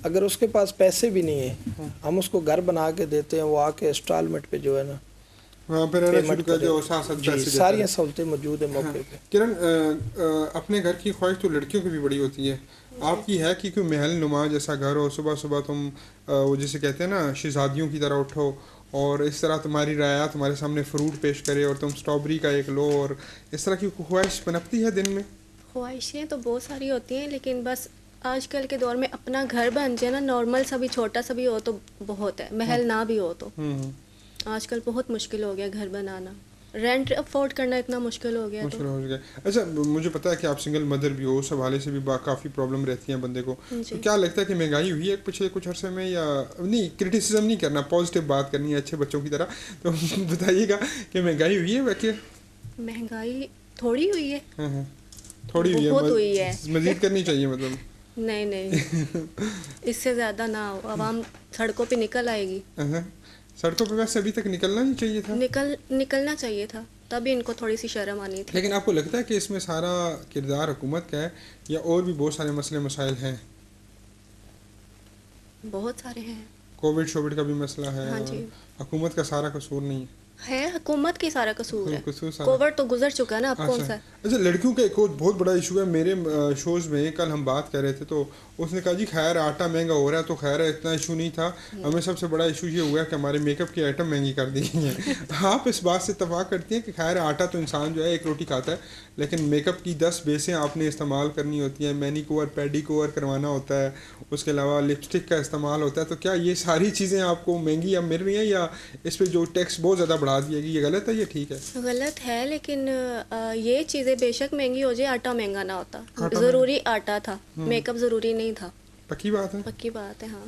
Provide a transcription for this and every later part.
اگر اس کے پاس پیسے بھی نہیں ہیں ہم اس کو گھر بنا کے دیتے ہیں, وہ آ کے انسٹالمنٹ پہ جو ہے نا وہاں پہ رہنا شروع کر جو ساتھ جی ساری سہولتیں موجود ہیں موقع پہ. کرن اپنے گھر کی خواہش تو لڑکیوں کی بھی بڑی ہوتی ہے, آپ کی ہے کہ کوئی محل نما جیسا گھر ہو, صبح صبح تم وہ جسے کہتے ہیں نا شہزادیوں کی طرح اٹھو اور اس طرح تمہاری رعایا تمہارے سامنے فروٹ پیش کرے اور تم اسٹرابری کا ایک لو, اور اس طرح کی خواہش پنپتی ہے دن میں؟ خواہشیں تو بہت ساری ہوتی ہیں, لیکن بس آج کل کے دور میں اپنا گھر بن جائے نا, نارمل سا بھی چھوٹا سا بھی ہو تو بہت ہے, محل نہ بھی ہو تو. آج کل بہت مشکل ہو گیا گھر بنانا, رینٹ افورڈ کرنا اتنا مشکل ہو گیا. مشکل ہو گیا. اچھا مجھے پتا ہے کہ آپ سنگل مدر بھی ہو, اس حوالے سے بھی کافی پرابلم رہتی ہیں بندے کو, تو کیا لگتا ہے کہ مہنگائی ہوئی ہے پچھلے کچھ عرصے میں, یا نہیں کرٹیسزم نہیں کرنا, پازیٹیو بات کرنی ہے اچھے بچوں کی طرح, تو بتائیے گا کہ مہنگائی ہوئی ہے ویسے؟ مہنگائی تھوڑی ہوئی ہے. تھوڑی ہوئی ہے, بہت ہوئی ہے, مزید کرنی چاہیے مطلب. نہیں اس سے زیادہ نہ ہو, عوام سڑکوں پہ نکل آئے گی. سڑکوں پہ ویسے ابھی تک نکلنا نہیں چاہیے تھا, نکلنا چاہیے تھا, تبھی ان کو تھوڑی سی شرم آنی تھی. لیکن آپ کو لگتا ہے کہ اس میں سارا کردار حکومت کا ہے, یا اور بھی بہت سارے مسئلے مسائل ہیں؟ بہت سارے ہیں. کووڈ کا بھی مسئلہ ہے, ہاں جی, حکومت کا سارا قصور نہیں ہے, حکومت کی سارا قصور ہے. کووڈ تو گزر چکا نا, اب کون سا. اچھا لڑکیوں کا ایک بہت بڑا ایشو ہے, میرے شوز میں کل ہم بات کر رہے تھے تو اس نے کہا جی خیر آٹا مہنگا ہو رہا ہے, تو خیر اتنا ایشو نہیں تھا, ہمیں سب سے بڑا ایشو یہ ہوا ہے کہ ہمارے میک اپ کی آئٹم مہنگی کر دی گئی ہیں. آپ اس بات سے اتفاق کرتی ہیں کہ خیر آٹا تو انسان جو ہے ایک روٹی کھاتا ہے, لیکن میک اپ کی 10 بیسیں آپ نے استعمال کرنی ہوتی ہیں, مینی کوور پیڈی کوور کروانا ہوتا ہے, اس کے علاوہ لپسٹک کا استعمال ہوتا ہے, تو کیا یہ ساری چیزیں آپ کو مہنگی اب مل رہی ہیں, یا اس پہ جو ٹیکس بہت زیادہ بڑھا دیا گیا, یہ غلط ہے, یہ ٹھیک ہے؟ غلط ہے, لیکن یہ چیزیں بے شک مہنگی ہو جائے, آٹا مہنگا نہ ہوتا. ضروری آٹا تھا, میک اپ ضروری نہیں تھا. پکی بات ہے, پکی بات ہے. ہاں,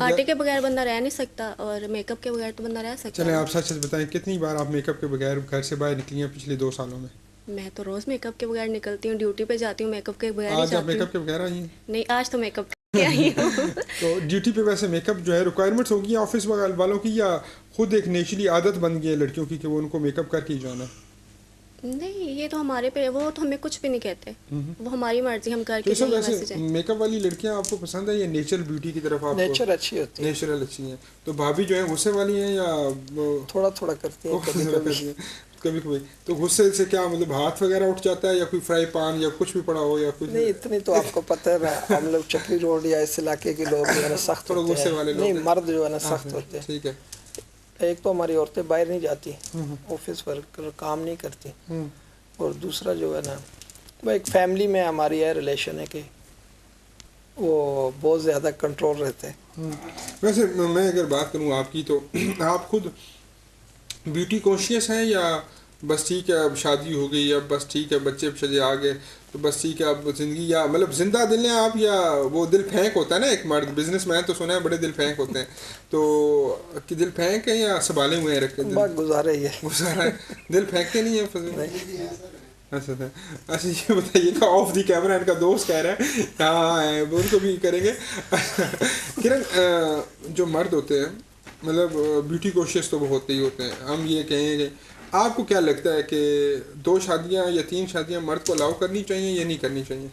آٹے کے بغیر بندہ رہ نہیں سکتا, اور میک اپ کے بغیر تو بندہ رہ سکتا. چلیں آپ سچ سچ بتائیں, کتنی بار آپ میک اپ کے بغیر گھر سے باہر نکلی ہیں پچھلے 2 سالوں میں؟ میں تو روز میک اپ کے بغیر نکلتی ہوں, ڈیوٹی پہ جاتی ہوں میک اپ کے بغیر. آج آپ میک اپ کے بغیر آئی ہیں؟ نہیں, آج تو میک اپ کے آئی ہوں. تو ڈیوٹی پہ ویسے میک اپ جو ہے ریکوائرمنٹس ہوگی آفس والوں کی, یا خود ایک نیچرلی عادت بن گئی ہے لڑکیوں کی کہ وہ ان کو میک اپ کر کے ہی جانا؟ نہیں, یہ تو ہمارے پہ, وہ تو ہمیں کچھ بھی نہیں کہتے, وہ ہماری مرضی, ہم کر کے جائیں. میک اپ والی لڑکیاں آپ کو پسند ہے یا نیچرل بیوٹی کی طرف؟ آپ نیچر اچھی ہوتی ہے, نیچرل اچھی ہیں. تو بھابھی جو ہے غصے والی ہیں یا تھوڑا تھوڑا کرتی ہیں کبھی کبھی؟ تو غصے سے کیا مطلب ہاتھ وغیرہ اٹھ جاتا ہے, یا کوئی فرائی پان یا کچھ بھی پڑا ہو, یا کچھ؟ نہیں اتنی تو آپ کو پتہ ہے نا, ہم لوگ چکری روڈ یا اس علاقے کے لوگ جو ہے نا سخت ہوتے ہیں. نہیں, مرد جو ہے نا سخت ہوتے ہیں. ٹھیک ہے. ایک تو ہماری عورتیں باہر نہیں جاتی, آفس ورک کام نہیں کرتی, اور دوسرا جو ہے نا وہ ایک فیملی میں ہماری ہے ریلیشن ہے کہ وہ بہت زیادہ کنٹرول رہتے ہیں. ویسے میں اگر بات کروں آپ کی, تو آپ خود بیوٹی کانشیس ہیں, یا بس ٹھیک ہے اب شادی ہو گئی, اب بس ٹھیک ہے بچے بچے آ گئے, تو بس ٹھیک ہے اب زندگی, یا مطلب زندہ دل ہیں آپ, یا وہ دل پھینک ہوتا ہے نا ایک مرد بزنس مین تو سنا ہے بڑے دل پھینک ہوتے ہیں, تو کہ دل پھینک ہیں یا سنبھالے ہوئے ہیں رکھے؟ گزارے ہی ہے, گزارا ہے, دل پھینکتے نہیں ہیں. اچھا یہ بتائیے کہ آف دی کیمرہ ان کا دوست کہہ رہا ہے ہاں وہ ان کو بھی کریں گے. کرن جو مرد ہوتے ہیں مطلب بیوٹی کوشش تو وہ ہوتے ہی ہوتے ہیں, ہم یہ کہیں گے آپ کو کیا لگتا ہے کہ 2 شادیاں یا 3 شادیاں مرد کو الاؤ کرنی چاہیے یا نہیں کرنی چاہیے؟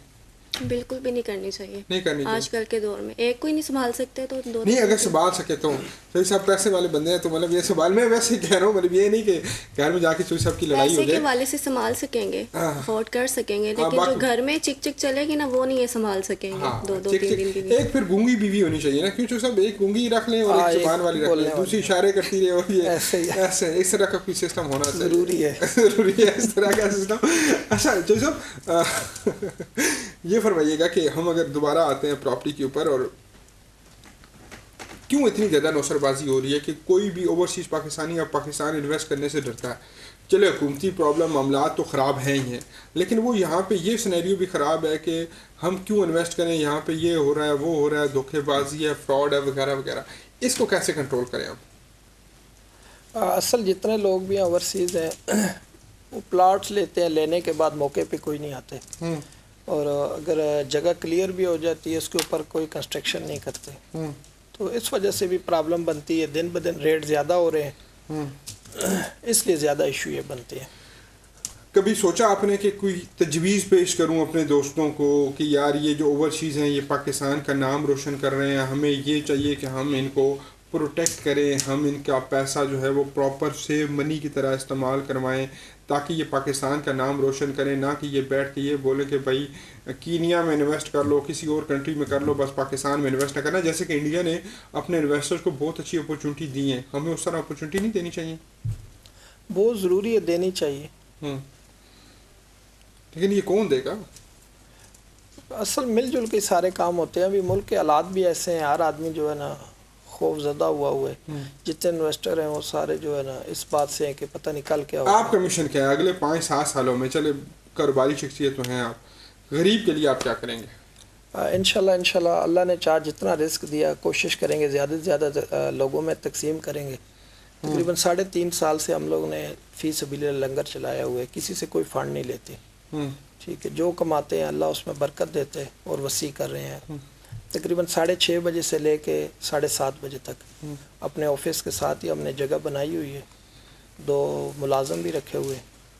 بالکل بھی نہیں کرنی چاہیے, نہیں کرنی چاہیے. آج کل کے دور میں ایک کوئی نہیں سنبھال سکتے تو 2 نہیں, اگر سنبھال سکے تو چوئی صاحب پیسے والے بندے ہیں, تو مطلب یہ سنبھال, میں ویسے ہی کہہ رہا ہوں, مطلب یہ نہیں کہ گھر میں جا کے چوئی صاحب کی لڑائی ہو جائے. پیسے کے والے سے سنبھال سکیں گے, افورڈ کر سکیں گے, لیکن جو گھر میں چک چک چلے گی نا وہ نہیں ہے سنبھال سکیں گے 2-3 دن کے لیے. ایک پھر گونگی بیوی ہونی چاہیے نا, کیوں چوئی صاحب ایک گونگی رکھ لیں اور ایک زبان والی رکھ لیں, دوسری اشارے کرتی رہے, اور یہ ایسے اس طرح کا کوئی سسٹم ہونا چاہیے, ضروری ہے اس طرح کا سسٹم. اچھا چوئی صاحب یہ فرمائیے گا کہ ہم اگر دوبارہ آتے ہیں پراپرٹی کے اوپر, اور کیوں اتنی زیادہ نوسر بازی ہو رہی ہے کہ کوئی بھی اوورسیز پاکستانی اب پاکستان انویسٹ کرنے سے ڈرتا ہے. چلے حکومتی پرابلم معاملات تو خراب ہیں ہی ہیں, لیکن وہ یہاں پہ یہ سینیریو بھی خراب ہے کہ ہم کیوں انویسٹ کریں, یہاں پہ یہ ہو رہا ہے وہ ہو رہا ہے, دھوکے بازی ہے, فراڈ ہے وغیرہ وغیرہ. اس کو کیسے کنٹرول کریں ہم؟ اصل جتنے لوگ بھی اوورسیز ہیں وہ پلاٹس لیتے ہیں, لینے کے بعد موقع پہ کوئی نہیں آتے, اور اگر جگہ کلیئر بھی ہو جاتی ہے اس کے اوپر کوئی کنسٹرکشن نہیں کرتے, تو اس وجہ سے بھی پرابلم بنتی ہے. دن بدن ریٹ زیادہ ہو رہے ہیں, اس لیے زیادہ ایشو یہ بنتے ہیں. کبھی سوچا آپ نے کہ کوئی تجویز پیش کروں اپنے دوستوں کو کہ یار یہ جو اوورسیز ہیں یہ پاکستان کا نام روشن کر رہے ہیں, ہمیں یہ چاہیے کہ ہم ان کو پروٹیکٹ کریں, ہم ان کا پیسہ جو ہے وہ پراپر سیو منی کی طرح استعمال کروائیں تاکہ یہ پاکستان کا نام روشن کریں, نہ کہ یہ بیٹھ کے یہ بولے کہ بھائی کینیا میں انویسٹ کر لو, کسی اور کنٹری میں کر لو, بس پاکستان میں انویسٹ نہ کرنا. جیسے کہ انڈیا نے اپنے انویسٹرز کو بہت اچھی اپرچونٹی دی ہیں, ہمیں اس طرح اپرچونٹی نہیں دینی چاہیے؟ بہت ضروری ہے, دینی چاہیے. لیکن یہ کون دے گا؟ اصل مل جل کے سارے کام ہوتے ہیں. ابھی ملک کے حالات بھی ایسے ہیں, ہر آدمی جو ہے نا خوف زدہ ہوا ہے. جتنے انویسٹر ہیں وہ سارے جو ہے نا اس بات سے ہیں کہ پتہ نہیں کل کیا ہوگا. آپ کا مشن کیا ہے اگلے 5-7 سالوں میں؟ چلے کاروباری شخصیت تو ہیں آپ, غریب کے لیے آپ کیا کریں گے؟ انشاءاللہ اللہ نے چاہ جتنا رزق دیا کوشش کریں گے زیادہ سے زیادہ لوگوں میں تقسیم کریں گے. تقریباً 3.5 سال سے ہم لوگ نے فی سبیل اللہ لنگر چلایا ہوا ہے, کسی سے کوئی فنڈ نہیں لیتے. ٹھیک ہے, جو کماتے ہیں اللہ اس میں برکت دیتے ہیں اور وسیع کر رہے ہیں. تقریباً 6:30 بجے سے لے کے 7:30 بجے تک اپنے آفس کے ساتھ ہی ہم نے جگہ بنائی ہوئی ہے, 2 ملازم بھی رکھے ہوئے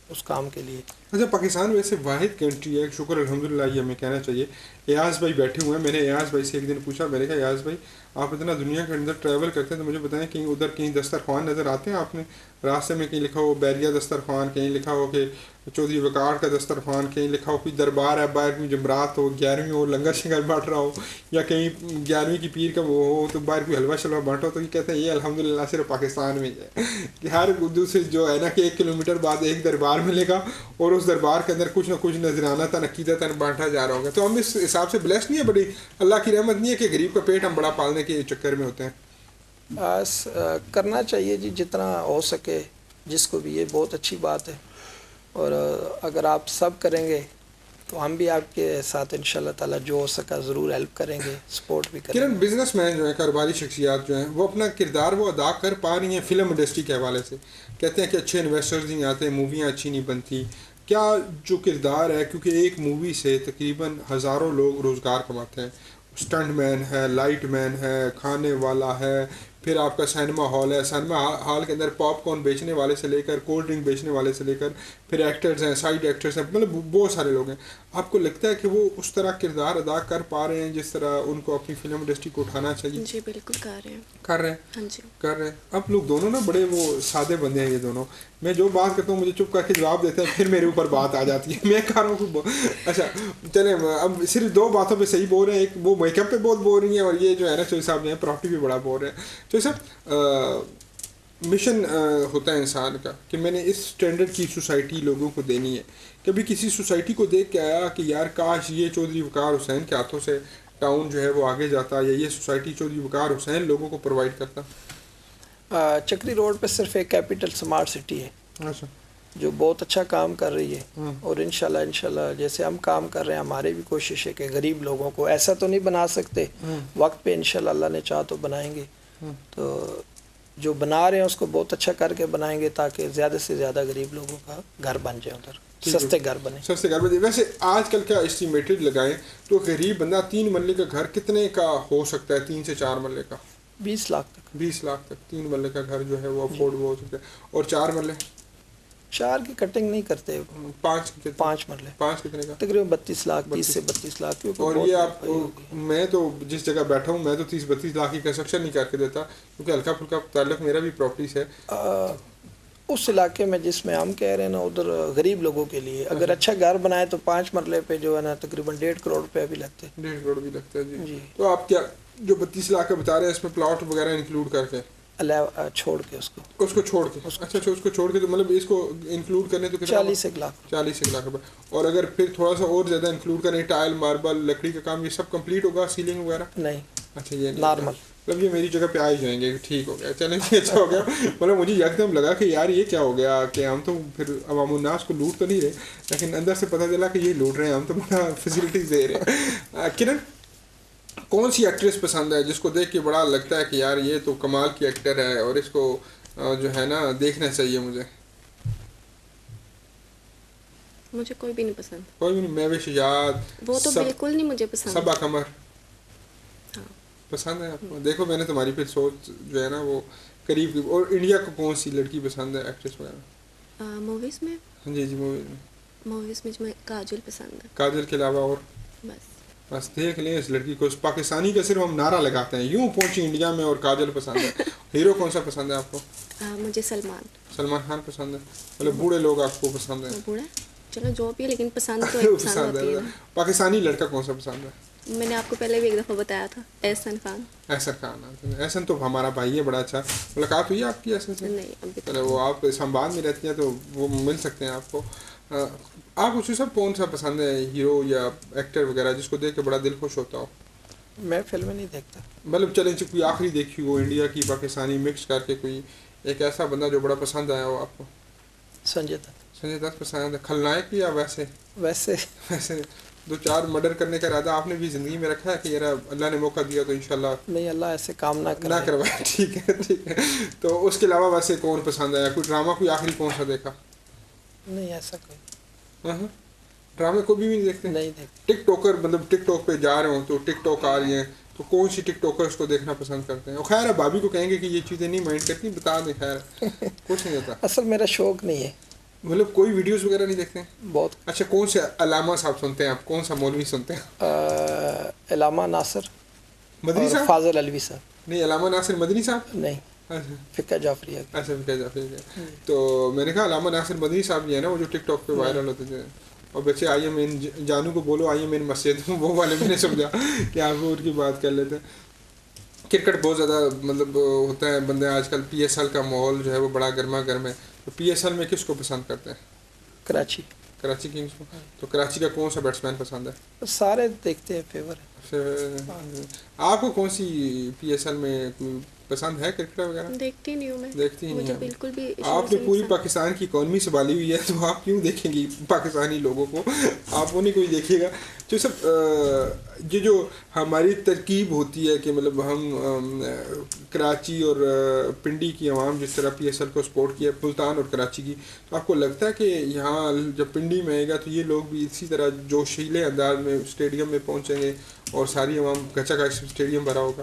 اس کام کے لیے. اچھا, پاکستان ویسے واحد کنٹری ہے, شکر الحمدللہ یہ ہمیں کہنا چاہیے. ایاز بھائی بیٹھے ہوئے ہیں, میں نے ایاز بھائی سے ایک دن پوچھا, میں نے کہا ایاز بھائی آپ اتنا دنیا کے اندر ٹریول کرتے ہیں تو مجھے بتائیں کہیں ادھر کہیں دسترخوان نظر آتے ہیں آپ نے راستے میں؟ کہیں لکھا ہو بیریا دسترخوان, کہیں لکھا ہو کہ چودھری وقار کا دسترخوان, کہیں لکھا ہو کوئی دربار ہے باہر کوئی جمعرات ہو 11ویں ہو لنگر شنگر بانٹ رہا ہو, یا کہیں 11ویں کی پیر کا وہ ہو تو باہر کوئی حلوہ شلوہ بانٹا ہو, تو یہ کہتے ہیں یہ الحمدللہ صرف پاکستان میں ہے کہ ہر دوسرے جو ہے نا کہ 1 کلومیٹر بعد ایک دربار ملے گا اور اس دربار کے اندر کچھ نہ کچھ نذرانہ تن عقیدہ تن بانٹا جا رہا ہوگا. تو ہم اس حساب سے بلیس نہیں ہے, بڑی اللہ کی رحمت نہیں ہے کہ غریب کا پیٹ ہم بڑا پالنے کے چکر میں ہوتے ہیں؟ کرنا چاہیے جی جتنا ہو سکے جس کو بھی, یہ بہت اچھی بات ہے. اور اگر آپ سب کریں گے تو ہم بھی آپ کے ساتھ انشاءاللہ تعالی جو ہو سکا ضرور ہیلپ کریں گے, سپورٹ بھی کریں گے. بزنس مین جو ہیں, کاروباری شخصیات جو ہیں, وہ اپنا کردار وہ ادا کر پا رہی ہیں فلم انڈسٹری کے حوالے سے؟ کہتے ہیں کہ اچھے انویسٹرز نہیں آتے, موویاں اچھی نہیں بنتی. کیا جو کردار ہے, کیونکہ ایک مووی سے تقریباً ہزاروں لوگ روزگار کماتے ہیں, اسٹنٹ مین ہے, لائٹ مین ہے, کھانے والا ہے, پھر آپ کا سینما ہال ہے, سینما ہال کے اندر پاپ کارن بیچنے والے سے لے کر کولڈ ڈرنک بیچنے والے سے لے کر پھر ایکٹرز ہیں, سائڈ ایکٹرز ہیں, مطلب بہت سارے لوگ ہیں. آپ کو لگتا ہے کہ وہ اس طرح کردار ادا کر پا رہے ہیں جس طرح ان کو اپنی فلم انڈسٹری کو اٹھانا چاہیے؟ جی بالکل کر رہے ہیں. ہاں جی کر رہے ہیں. اب لوگ دونوں نا بڑے وہ سادے بندے ہیں یہ دونوں. میں جو بات کرتا ہوں مجھے چپ کر کے جواب دیتے ہیں, پھر میرے اوپر بات آ جاتی ہے. میں کہہ رہا ہوں اچھا چلیں, اب صرف 2 باتوں پہ صحیح بول رہے ہیں, ایک وہ میک اپ پہ بہت بول رہی ہیں, اور یہ جو ہے نا چوہی صاحب جو ہیں پراپرٹی پہ بڑا بول رہے ہیں. چوہی صاحب, مشن ہوتا ہے انسان کا کہ میں نے اس اسٹینڈرڈ کی سوسائٹی لوگوں کو دینی ہے. کبھی کسی سوسائٹی کو دیکھ کے آیا کہ یار کاش یہ چودھری وقار حسین کے ہاتھوں سے ٹاؤن جو ہے وہ آگے جاتا, یا یہ سوسائٹی چودھری وقار حسین لوگوں کو پرووائڈ کرتا؟ چکری روڈ پہ صرف ایک کیپٹل سمارٹ سٹی ہے اچھا, جو بہت اچھا کام کر رہی ہے. اور انشاءاللہ جیسے ہم کام کر رہے ہیں, ہماری بھی کوشش ہے کہ غریب لوگوں کو, ایسا تو نہیں بنا سکتے وقت پہ, انشاءاللہ اللہ نے چاہ تو بنائیں گے. تو جو بنا رہے ہیں اس کو بہت اچھا کر کے بنائیں گے تاکہ زیادہ سے زیادہ غریب لوگوں کا گھر بن جائے, ادھر سستے گھر بنے. سستے گھر بنے. ویسے آج کل کا اسٹیمیٹڈ لگائیں تو غریب بندہ 3 مرلے کا گھر کتنے کا ہو سکتا ہے؟ 3 سے 4 مرلے کا 20 لاکھ تک. 20 لاکھ تک 3 مرلے کا گھر جو ہے وہ افورڈ ہو سکتا ہے. اور 4 مرلے 4 کی کٹنگ نہیں کرتے. 5 مرلے 5 کتنے کا؟ تقریباً 32 لاکھ 30 سے 32 لاکھ. اور یہ آپ, میں تو جس جگہ بیٹھا ہوں میں تو 30-32 لاکھ کی کنسٹرکشن نہیں کر کے دیتا, کیونکہ ہلکا پھلکا تعلق میرا بھی پراپرٹی سے. اس علاقے میں جس میں ہم کہہ رہے ہیں نا, ادھر غریب لوگوں کے لیے اگر اچھا گھر بنائے تو 5 مرلے پہ جو ہے نا تقریباً 1.5 کروڑ روپے بھی لگتے ہیں. 1.5 کروڑ بھی لگتا ہے جی. تو آپ کیا جو 32 لاکھ کا بتا رہے ہیں اس میں پلاٹ وغیرہ انکلوڈ کر کے چھوڑ کے اس کو چھوڑ کے اچھا اس کو چھوڑ کے تو مطلب اس کو انکلوڈ کرنے تو 40 لاکھ روپے. اور اگر پھر تھوڑا سا اور زیادہ انکلوڈ کریں, ٹائل ماربل لکڑی کا کام, یہ سب کمپلیٹ ہوگا, سیلنگ وغیرہ نہیں؟ اچھا یہ نارمل. مطلب یہ میری جگہ پہ آ ہی جائیں گے, ٹھیک ہو گیا, چلیں اچھا ہو گیا. مطلب مجھے یکدم لگا کہ یار یہ کیا ہو گیا کہ ہم تو پھر عوام الناس کو لوٹ تو نہیں رہے, لیکن اندر سے پتہ چلا کہ یہ لوٹ رہے ہیں, ہم تو بڑا فیسلٹیز دے رہے ہیں. کرن, کون سی ایکٹریس پسند ہے جس کو دیکھ کے بڑا لگتا ہے کہ یار یہ تو کمال کی ایکٹر ہے اور اس کو جو ہے نا دیکھنا چاہیے مجھے؟ مجھے کوئی بھی نہیں پسند. کوئی بھی نہیں؟ مہوش شجاعت وہ تو بالکل نہیں مجھے پسند. صبا قمر ہاں پسند ہے آپ کو؟ دیکھو میں نے تمہاری پھر سوچ جو ہے نا وہ قریب. اور انڈیا کو کون سی لڑکی پسند ہے ایکٹریس وغیرہ موویز میں؟ جی جی موویز میں موویز میں کاجل پسند ہے کاجل کے علاوہ اور بس دیکھ لیں اس لڑکی کو. اس پاکستانی کا صرف ہم نعرہ لگاتے ہیں یوں پہنچی انڈیا میں اور کاجل پسند ہے. ہیرو کون سا پسند ہے آپ کو؟ مجھے سلمان خان پسند ہے. مطلب بوڑھے لوگ آپ کو پسند ہیں؟ بوڑھا چلو جو بھی ہے لیکن پسند تو پسند ہوتی ہے. پاکستانی لڑکا کون سا پسند ہے؟ میں نے آپ کو پہلے بھی ایک دفعہ بتایا تھا احسن خان. احسن تو ہمارا بھائی ہے, بڑا اچھا. ملاقات ہوئی ہے آپ کی احسن سے؟ نہیں ابھی چلو وہ آپ اسلام آباد میں رہتی ہیں تو وہ مل سکتے ہیں آپ کو. آپ کو سب کون سا پسند ہے ہیرو یا ایکٹر وغیرہ جس کو دیکھ کے بڑا دل خوش ہوتا ہو؟ میں فلمیں نہیں دیکھتا. مطلب چلیں کوئی آخری دیکھی ہو انڈیا کی پاکستانی مکس کر کے کوئی ایک ایسا بندہ جو بڑا پسند آیا ہو آپ کو؟ سنجے دت پسند ہے. کھلنائک یا ویسے 2-4 مرڈر کرنے کا ارادہ آپ نے بھی زندگی میں رکھا ہے کہ یار اللہ نے موقع دیا تو انشاءاللہ نہیں اللہ ایسے کام نہ کروائے. ٹھیک ہے. تو اس کے علاوہ ویسے کون پسند آیا؟ کوئی ڈرامہ کوئی آخری کون سا دیکھا؟ نہیں ایسا کوئی. ڈرامے کو بھی نہیں دیکھتے؟ نہیں دیکھتے. ٹک ٹاکر مطلب ٹک ٹاک پہ جا رہے ہوں تو ٹک ٹاک آ رہی ہیں تو کون سی ٹک ٹاکرس کو دیکھنا پسند کرتے ہیں؟ اور خیر ہے بھابھی کو کہیں گے کہ یہ چیزیں نہیں مائنڈ کرتی, بتا دیں. خیر کچھ نہیں ہوتا. اصل میرا شوق نہیں ہے. مطلب کوئی ویڈیوز وغیرہ نہیں دیکھتے ہیں؟ بہت. اچھا کون سے علامہ صاحب سنتے ہیں آپ؟ کون سا مولوی سنتے ہیں؟ علامہ ناصر مدنی صاحب. فاضل علوی صاحب. نہیں علامہ ناصر مدنی صاحب نہیں. فقہ جعفری. اچھا فقہ جعفری. تو میں نے کہا علامہ ناصر مدنی صاحب جو ہے نا وہ جو ٹک ٹاک پہ وائرل ہوتے تھے اور بچے آئی ایم ان جانو کو بولو آئی ایم ان مسجد, وہ والے میں نے سمجھا کہ آپ ان کی بات کر لیتے ہیں. کرکٹ بہت زیادہ مطلب ہوتا ہے بندے آج کل. پی ایس ایل کا ماحول جو ہے وہ بڑا گرما گرم ہے. تو پی ایس ایل میں کس کو پسند کرتے ہیں؟ کراچی کنگز کو. تو کراچی کا کون سا بیٹسمین پسند ہے؟ سارے دیکھتے ہیں فیور. آپ کو کون سی پی ایس ایل میں پسند ہے کرکٹ وغیرہ؟ دیکھتی نہیں ہوں میں. دیکھتی ہی مجھے نہیں بالکل بھی. آپ نے پوری پاکستان کی اکانومی سنبھالی ہوئی ہے تو آپ کیوں دیکھیں گی پاکستانی لوگوں کو؟ آپ انہیں کوئی دیکھیے گا جو سب یہ جو ہماری ترکیب ہوتی ہے کہ مطلب ہم کراچی اور پنڈی کی عوام جس طرح پی ایس ایل کو سپورٹ کیا ملتان اور کراچی کی, تو آپ کو لگتا ہے کہ یہاں جب پنڈی میں آئے گا تو یہ لوگ بھی اسی طرح جوشیلے انداز میں اسٹیڈیم میں پہنچیں گے اور ساری عوام گچا کا اسٹیڈیم بھرا ہوگا؟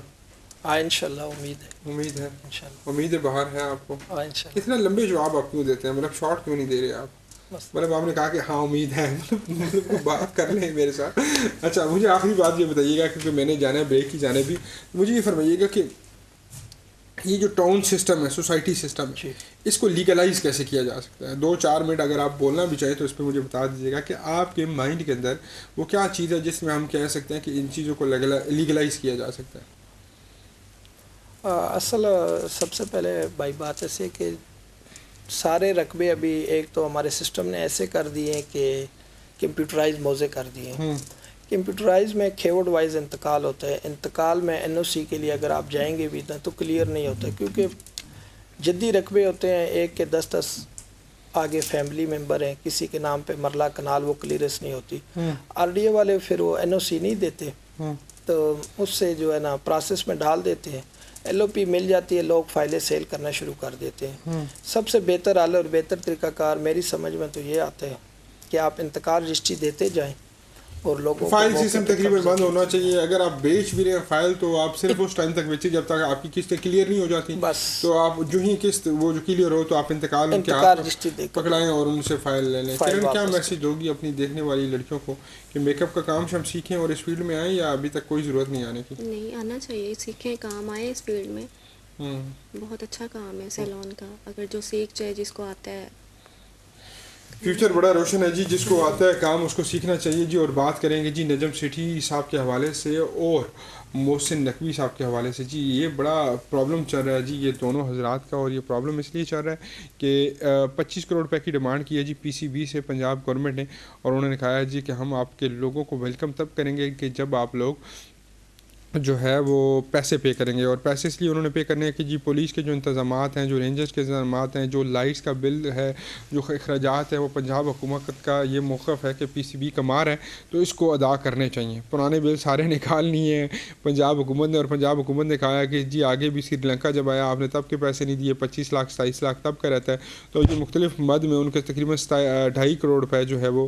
انشاءاللہ امید ہے. امید ہے باہر ہے آپ کو. انشاءاللہ. اتنا لمبے جواب آپ کیوں دیتے ہیں؟ مطلب شارٹ کیوں نہیں دے رہے آپ؟ مطلب آپ نے کہا کہ ہاں امید ہے, مطلب بات کر لیں میرے ساتھ. اچھا مجھے آخری بات یہ بتائیے گا کیونکہ میں نے جانا ہے بریک کی جانے بھی, مجھے یہ فرمائیے گا کہ یہ جو ٹاؤن سسٹم ہے سوسائٹی سسٹم ہے اس کو لیگلائز کیسے کیا جا سکتا ہے؟ 2-4 منٹ اگر آپ بولنا بھی چاہیں تو اس پہ مجھے بتا دیجیے گا کہ آپ کے مائنڈ کے اندر وہ کیا چیز ہے جس میں ہم کہہ سکتے ہیں کہ ان چیزوں کو لیگلائز کیا جا سکتا ہے. اصل سب سے پہلے بھائی بات ایسے کہ سارے رقبے ابھی ایک تو ہمارے سسٹم نے ایسے کر دیے ہیں کہ کمپیوٹرائز موزے کر دیے ہیں. کمپیوٹرائز میں کھیورڈ وائز انتقال ہوتا ہے. انتقال میں این او سی کے لیے اگر آپ جائیں گے بھی تو کلیئر نہیں ہوتا کیونکہ جدی رقبے ہوتے ہیں 1 کے 10 آگے فیملی ممبر ہیں, کسی کے نام پہ مرلہ کنال وہ کلیئرنس نہیں ہوتی. آر ڈی اے والے پھر وہ این او سی نہیں دیتے تو اس سے جو ہے نا پروسیس میں ڈال دیتے ہیں. ایل او پی مل جاتی ہے, لوگ فائلیں سیل کرنا شروع کر دیتے ہیں. سب سے بہتر اعلیٰ اور بہتر طریقہ کار میری سمجھ میں تو یہ آتا ہے کہ آپ انتقال رجسٹری دیتے جائیں اور لوگوں فائل سسٹم تقریباً بند ہونا چاہیے. اگر آپ بیچ بھی رہے ہیں فائل تو آپ صرف اس ٹائم تک بیچیں جب تک آپ کی قسطیں کلیئر نہیں ہو جاتی. بس تو آپ جو ہی قسط وہ جو کلیئر ہو تو آپ انتقال رجسٹری پکڑائیں اور ان سے فائل لے لیں. کیا میسج ہوگی اپنی دیکھنے والی لڑکیوں کو کہ میک اپ کا کام ہم سیکھیں اور اس فیلڈ میں آئیں یا ابھی تک کوئی ضرورت نہیں آنے کی؟ نہیں آنا چاہیے, سیکھیں, کام آئے اس فیلڈ میں. بہت اچھا کام ہے سیلون کا, اگر جو سیکھ جائے جس کو آتا ہے. فیوچر بڑا روشن ہے جی, جس کو آتا ہے کام اس کو سیکھنا چاہیے جی. اور بات کریں گے جی نجم سیٹھی صاحب کے حوالے سے اور محسن نقوی صاحب کے حوالے سے. جی یہ بڑا پرابلم چل رہا ہے جی یہ دونوں حضرات کا, اور یہ پرابلم اس لیے چل رہا ہے کہ 25 کروڑ روپے کی ڈیمانڈ کی ہے جی پی سی بی سے پنجاب گورنمنٹ نے, اور انہوں نے کہا ہے جی کہ ہم آپ کے لوگوں کو ویلکم تب کریں گے کہ جب آپ لوگ جو ہے وہ پیسے پے کریں گے. اور پیسے اس لیے انہوں نے پے کرنے ہیں کہ جی پولیس کے جو انتظامات ہیں, جو رینجرز کے انتظامات ہیں, جو لائٹس کا بل ہے, جو اخراجات ہے, وہ پنجاب حکومت کا یہ موقف ہے کہ پی سی بی کا مار ہے تو اس کو ادا کرنے چاہیے. پرانے بل سارے نکالنی ہیں پنجاب حکومت نے, اور پنجاب حکومت نے کہا ہے کہ جی آگے بھی سری لنکا جب آیا آپ نے تب کے پیسے نہیں دیے, 25 لاکھ 27 لاکھ تب کا رہتا ہے. تو یہ مختلف مد میں ان کے تقریباً 2.5 کروڑ روپے جو ہے وہ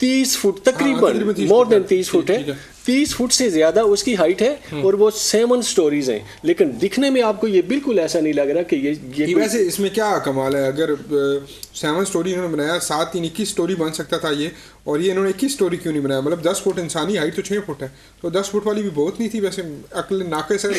30 فٹ تقریباً مور دین 30 فٹ ہے, 30 فٹ سے زیادہ اس کی ہائٹ ہے, اور وہ 7 سٹوریز ہیں, لیکن دکھنے میں آپ کو یہ بالکل ایسا نہیں لگ رہا کہ یہ ویسے اس میں کیا کمال ہے, اگر 7 سٹوری انہوں نے بنایا, 7 3 21 سٹوری بن سکتا تھا یہ, اور یہ انہوں نے 21 سٹوری کیوں نہیں بنایا؟ مطلب 10 فٹ انسانی ہائٹ تو 6 فٹ ہے, تو 10 فٹ والی بھی بہت نہیں تھی ویسے, عقل ناقص ہے,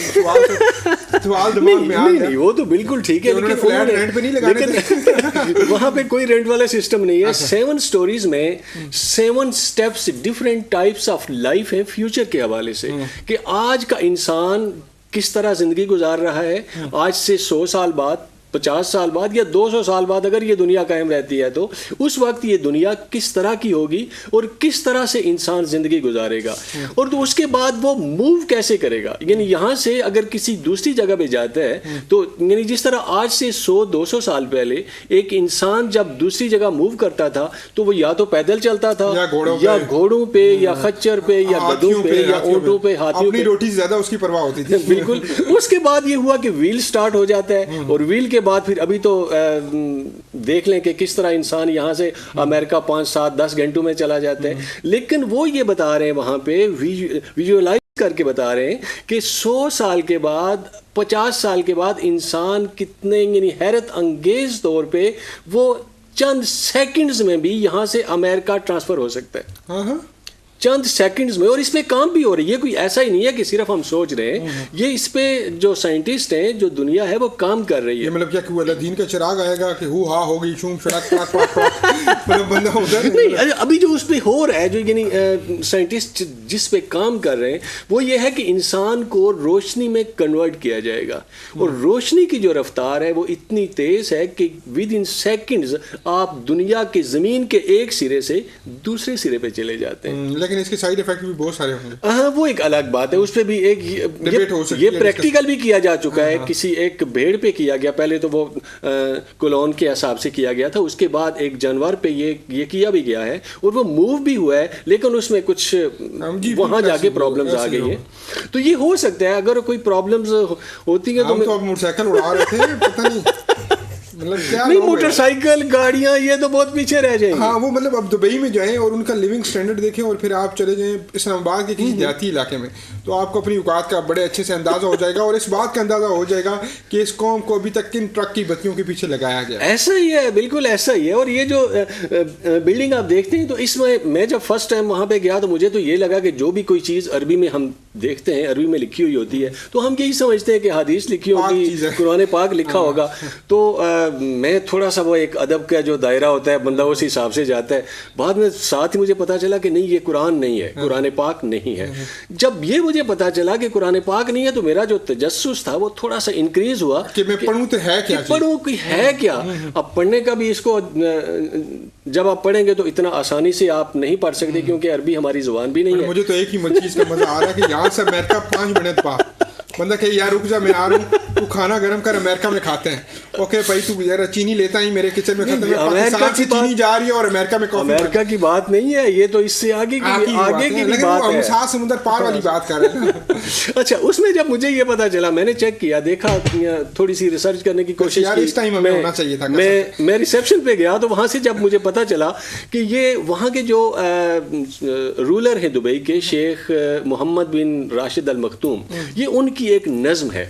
سوال دماغ میں آ گیا. نہیں وہ تو بالکل ٹھیک ہے, لیکن فلیٹ رینٹ پہ نہیں لگانے تھے, وہاں پہ کوئی رینٹ والا سسٹم نہیں ہے. 7 سٹوریز میں 7 steps different types of life ہے فیوچر کے حوالے سے, کہ آج کا انسان کس طرح زندگی گزار رہا ہے, آج سے 100 سال بعد, 50 سال بعد یا 200 سال بعد اگر یہ دنیا قائم رہتی ہے تو اس وقت یہ دنیا کس طرح کی ہوگی اور کس طرح سے انسان زندگی گزارے گا, اور تو اس کے بعد وہ موو کیسے کرے گا. یعنی یہاں سے اگر کسی دوسری جگہ پہ جاتا ہے تو یعنی جس طرح آج سے 100-200 سال پہلے ایک انسان جب دوسری جگہ موو کرتا تھا تو وہ یا تو پیدل چلتا تھا یا گھوڑوں پہ یا خچر پہ یا گدھوں پہ یا اونٹوں پہ, ہاتھیوں پہ, روٹی زیادہ اس کی پرواہ ہوتی تھی. بالکل. اس کے بعد یہ ہوا کہ ویل سٹارٹ ہو جاتا ہے, اور ویل کے بعد پھر ابھی تو دیکھ لیں کہ کس طرح انسان یہاں سے امریکہ 5-7-10 گھنٹوں میں چلا جاتا ہے. لیکن وہ یہ بتا رہے ہیں وہاں پہ ویژولائز کر کے بتا رہے ہیں کہ 100 سال کے بعد 50 سال کے بعد انسان کتنے یعنی حیرت انگیز طور پہ وہ چند سیکنڈز میں بھی یہاں سے امریکہ ٹرانسفر ہو سکتا ہے, چند سیکنڈز میں. اور اس پہ کام بھی ہو رہی ہے, کوئی ایسا ہی نہیں ہے کہ صرف ہم سوچ رہے ہیں, یہ اس پہ جو سائنٹسٹ ہیں, جو دنیا ہے وہ کام کر رہی ہے. مطلب کیا کہ وہ دین کا چراغ آئے گا کہ ہو ہا ہوگی شوم شڑک مطلب بندہ ادھر نہیں, ابھی جو اس پہ ہو رہا ہے, جو یعنی سائنٹسٹ جس پہ کام کر رہے ہیں وہ یہ ہے کہ انسان کو روشنی میں کنورٹ کیا جائے گا, اور روشنی کی جو رفتار ہے وہ اتنی تیز ہے کہ ود ان سیکنڈز آپ دنیا کے زمین کے ایک سرے سے دوسرے سرے پہ چلے جاتے ہیں. لیکن اس کے سائیڈ ایفیکٹ بھی بہت سارے ہوں گے. ہاں وہ ایک الگ بات ہے, اس پہ بھی ایک یہ پریکٹیکل بھی کیا جا چکا ہے. کسی ایک بھیڑ پہ کیا گیا, پہلے تو وہ کلون کے حساب سے کیا گیا تھا, اس کے بعد ایک جانور پہ یہ کیا بھی گیا ہے, اور وہ موو بھی ہوا ہے, لیکن اس میں کچھ وہاں جا کے پرابلمز آ گئی ہیں. تو یہ ہو سکتا ہے اگر کوئی پرابلمز ہوتی ہیں تو موٹر سائیکل اڑا رہے تھے, پتہ نہیں موٹر سائیکل گاڑیاں یہ تو بہت پیچھے رہ جائیں. ہاں وہ مطلب اب دبئی میں جائیں اور ان کا لیونگ سٹینڈرڈ دیکھیں, اور پھر آپ چلے جائیں اسلام آباد کے کسی دیہاتی علاقے میں, تو آپ کو اپنی اوقات کا بڑے اچھے سے اندازہ ہو جائے گا, اور اس بات کا اندازہ ہو جائے گا کہ اس قوم کو ابھی تک کن ٹرک کی بتیوں کے پیچھے لگایا گیا. ایسا ہی ہے, بالکل ایسا ہی ہے. اور یہ جو بلڈنگ آپ دیکھتے ہیں, تو اس میں جب فرسٹ ٹائم وہاں پہ گیا تو مجھے تو یہ لگا کہ جو بھی کوئی چیز عربی میں ہم دیکھتے ہیں, عربی میں لکھی ہوئی ہوتی ہے, تو ہم یہی سمجھتے ہیں کہ حدیث لکھی ہوگی, قرآن پاک لکھا ہوگا. تو میں تھوڑا سا وہ ایک ادب کا جو دائرہ ہوتا ہے بندہ اس حساب سے جاتا ہے. بعد میں ساتھ ہی مجھے پتا چلا کہ نہیں, یہ قرآن نہیں ہے, قرآن پاک نہیں ہے. جب یہ مجھے پتا چلا کہ قرآن پاک نہیں ہے تو میرا جو تجسس تھا وہ تھوڑا سا انکریز ہوا کہ میں پڑھوں تو ہے کیا, پڑھوں کوئی ہے کیا. اب پڑھنے کا بھی اس کو جب آپ پڑھیں گے تو اتنا آسانی سے آپ نہیں پڑھ سکتے, کیونکہ عربی ہماری زبان بھی نہیں ہے. مجھے تو ایک ہی چیز کا مزہ آ رہا ہے کہ یہاں سے امریکہ 5 منٹ بعد بندہ کہ یار رک جا, میں آ رہا ہوں, تو کھانا گرم کر, امریکہ میں کھاتے ہیں. اوکے بھائی تو ذرا چینی لیتا ہی میرے کچن میں ختم ہے, پاکستان سے چینی جا رہی ہے اور امریکہ میں کافی. امریکہ کی بات نہیں ہے یہ, تو اس سے آگے کی بھی بات ہے, ہم 7 سمندر پار والی بات کر رہے ہیں. اچھا, اس میں جب مجھے یہ پتا چلا, میں نے چیک کیا, دیکھا, تھوڑی سی ریسرچ کرنے کی کوشش کی, میں ریسیپشن پہ گیا, تو وہاں سے جب مجھے پتا چلا کہ یہ وہاں کے جو رولر ہیں دبئی کے, شیخ محمد بن راشد المختوم, یہ ان کی ایک نظم ہے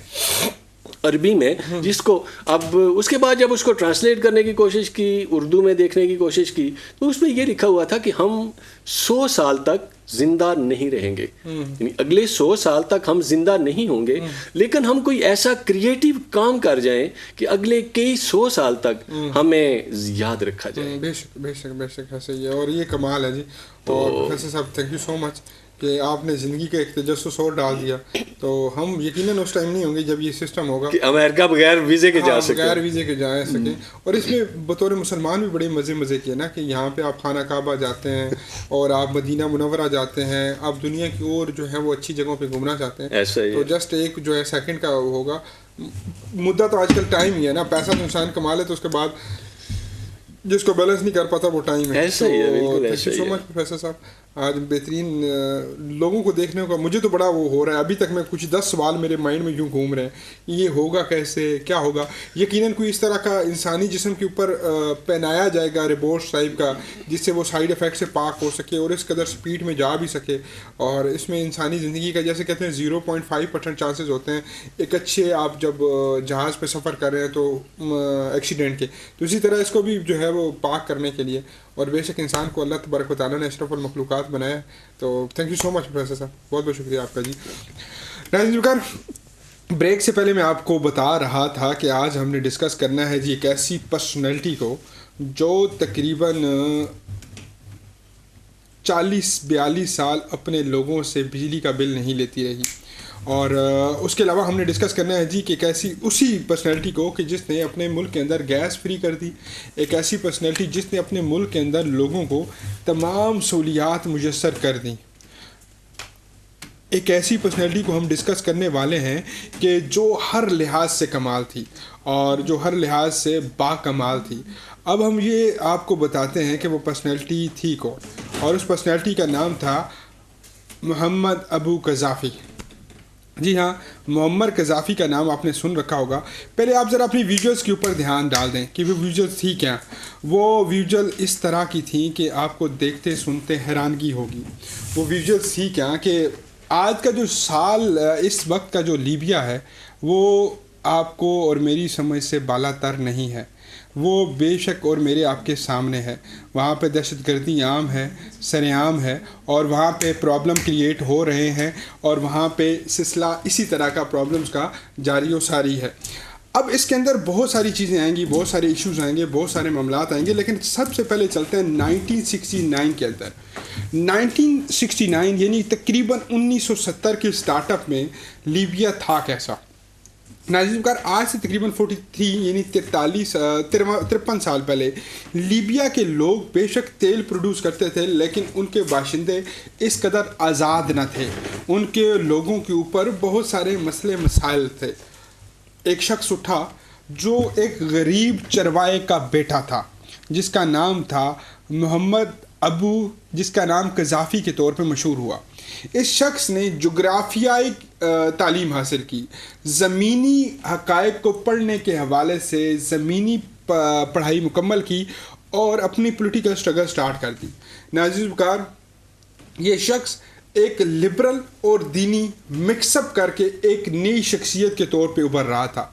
عربی میں, جس کو اب اس کے بعد جب اس کو ٹرانسلیٹ کرنے کی کوشش کی, اردو میں دیکھنے کی کوشش کی, تو اس میں یہ لکھا ہوا تھا کہ ہم 100 سال تک زندہ نہیں رہیں گے, یعنی اگلے 100 سال تک ہم زندہ نہیں ہوں گے, لیکن ہم کوئی ایسا کریٹیو کام کر جائیں کہ اگلے کئی 100 سال تک ہمیں یاد رکھا جائے. بے شک بے شک بے شک ایسا ہی ہے, اور یہ کمال ہے جی. اور پروفیسر صاحب تھینک یو سو مچ کہ آپ نے زندگی کا ایک تجسس اور ڈال دیا. تو ہم یقیناً اس ٹائم نہیں ہوں گے جب یہ سسٹم ہوگا کہ امریکہ بغیر ویزے کے جا سکیں, بغیر ویزے کے جا سکیں. اور اس میں بطور مسلمان بھی بڑے مزے کیے نا, کہ یہاں پہ آپ خانہ کعبہ جاتے ہیں, اور آپ مدینہ منورہ جاتے ہیں, آپ دنیا کی اور جو ہے وہ اچھی جگہوں پہ گھومنا چاہتے ہیں. تو جسٹ ایک جو ہے سیکنڈ کا ہوگا, مدعا تو آج کل ٹائم ہی ہے نا, پیسہ تو انسان کما لے تو اس کے بعد جس کو بیلنس نہیں کر پاتا وہ ٹائم ہے. ایسا ہی ہے، بالکل ایسا ہی سو ہے. مچ پروفیسر صاحب, آج بہترین لوگوں کو دیکھنے کا مجھے تو بڑا وہ ہو رہا ہے. ابھی تک میں کچھ 10 سوال میرے مائنڈ میں یوں گھوم رہے ہیں, یہ ہوگا کیسے, کیا ہوگا. یقیناً کوئی اس طرح کا انسانی جسم کے اوپر پہنایا جائے گا ربوٹ ٹائپ کا, جس سے وہ سائیڈ افیکٹ سے پاک ہو سکے اور اس قدر سپیڈ میں جا بھی سکے, اور اس میں انسانی زندگی کا جیسے کہتے ہیں 0.5% چانسز ہوتے ہیں ایک اچھے آپ جب جہاز پہ سفر کر رہے ہیں تو ایکسیڈنٹ کے. تو اسی طرح اس کو بھی جو ہے وہ پاک کرنے کے لیے, اور بے شک انسان کو اللہ تبارک و تعالیٰ نے اشرف المخلوقات بنایا. تو thank you so much professor صاحب, بہت بہت شکریہ آپ کا جی. ناظرین بکار, بریک سے پہلے میں آپ کو بتا رہا تھا کہ آج ہم نے ڈسکس کرنا ہے جی ایک ایسی پرسنالٹی کو جو تقریباً 40-42 سال اپنے لوگوں سے بجلی کا بل نہیں لیتی رہی, اور اس کے علاوہ ہم نے ڈسکس کرنا ہے جی کہ ایک ایسی اسی پرسنالٹی کو کہ جس نے اپنے ملک کے اندر گیس فری کر دی, ایک ایسی پرسنالٹی جس نے اپنے ملک کے اندر لوگوں کو تمام سہولیات میسر کر دیں. ایک ایسی پرسنالٹی کو ہم ڈسکس کرنے والے ہیں کہ جو ہر لحاظ سے کمال تھی اور جو ہر لحاظ سے با کمال تھی. اب ہم یہ آپ کو بتاتے ہیں کہ وہ پرسنالٹی تھی کون, اور اس پرسنالٹی کا نام تھا محمد ابو قذافی. جی ہاں, معمر قذافی کا نام آپ نے سن رکھا ہوگا. پہلے آپ ذرا اپنی ویژولز کے اوپر دھیان ڈال دیں کہ وہ ویژولز تھی کیا. وہ ویژول اس طرح کی تھیں کہ آپ کو دیکھتے سنتے حیرانگی ہوگی. وہ ویژولز تھی کیا کہ آج کا جو سال اس وقت کا جو لیبیا ہے وہ آپ کو اور میری سمجھ سے بالا تر نہیں ہے. وہ بے شک اور میرے آپ کے سامنے ہے. وہاں پہ دہشت گردی عام ہے, سر عام ہے, اور وہاں پہ پرابلم کریٹ ہو رہے ہیں, اور وہاں پہ سلسلہ اسی طرح کا پرابلمز کا جاری و ساری ہے. اب اس کے اندر بہت ساری چیزیں آئیں گی, بہت سارے ایشوز آئیں گے, بہت سارے معاملات آئیں گے, لیکن سب سے پہلے چلتے ہیں 1969 کے اندر. 1969 یعنی تقریباً 1970 کے سٹارٹ اپ میں لیبیا تھا کیسا. ناظرین کار, آج سے تقریباً 43 یعنی 53 سال پہلے لیبیا کے لوگ بے شک تیل پروڈیوس کرتے تھے, لیکن ان کے باشندے اس قدر آزاد نہ تھے. ان کے لوگوں کے اوپر بہت سارے مسئلے مسائل تھے. ایک شخص اٹھا جو ایک غریب چروائے کا بیٹا تھا, جس کا نام تھا محمد ابو, جس کا نام قذافی کے طور پہ مشہور ہوا. اس شخص نے جغرافیائی تعلیم حاصل کی, زمینی حقائق کو پڑھنے کے حوالے سے زمینی پڑھائی مکمل کی, اور اپنی پولیٹیکل سٹرگل سٹارٹ کر دی. ناظرین بکار, یہ شخص ایک لبرل اور دینی مکس اپ کر کے ایک نئی شخصیت کے طور پہ ابھر رہا تھا.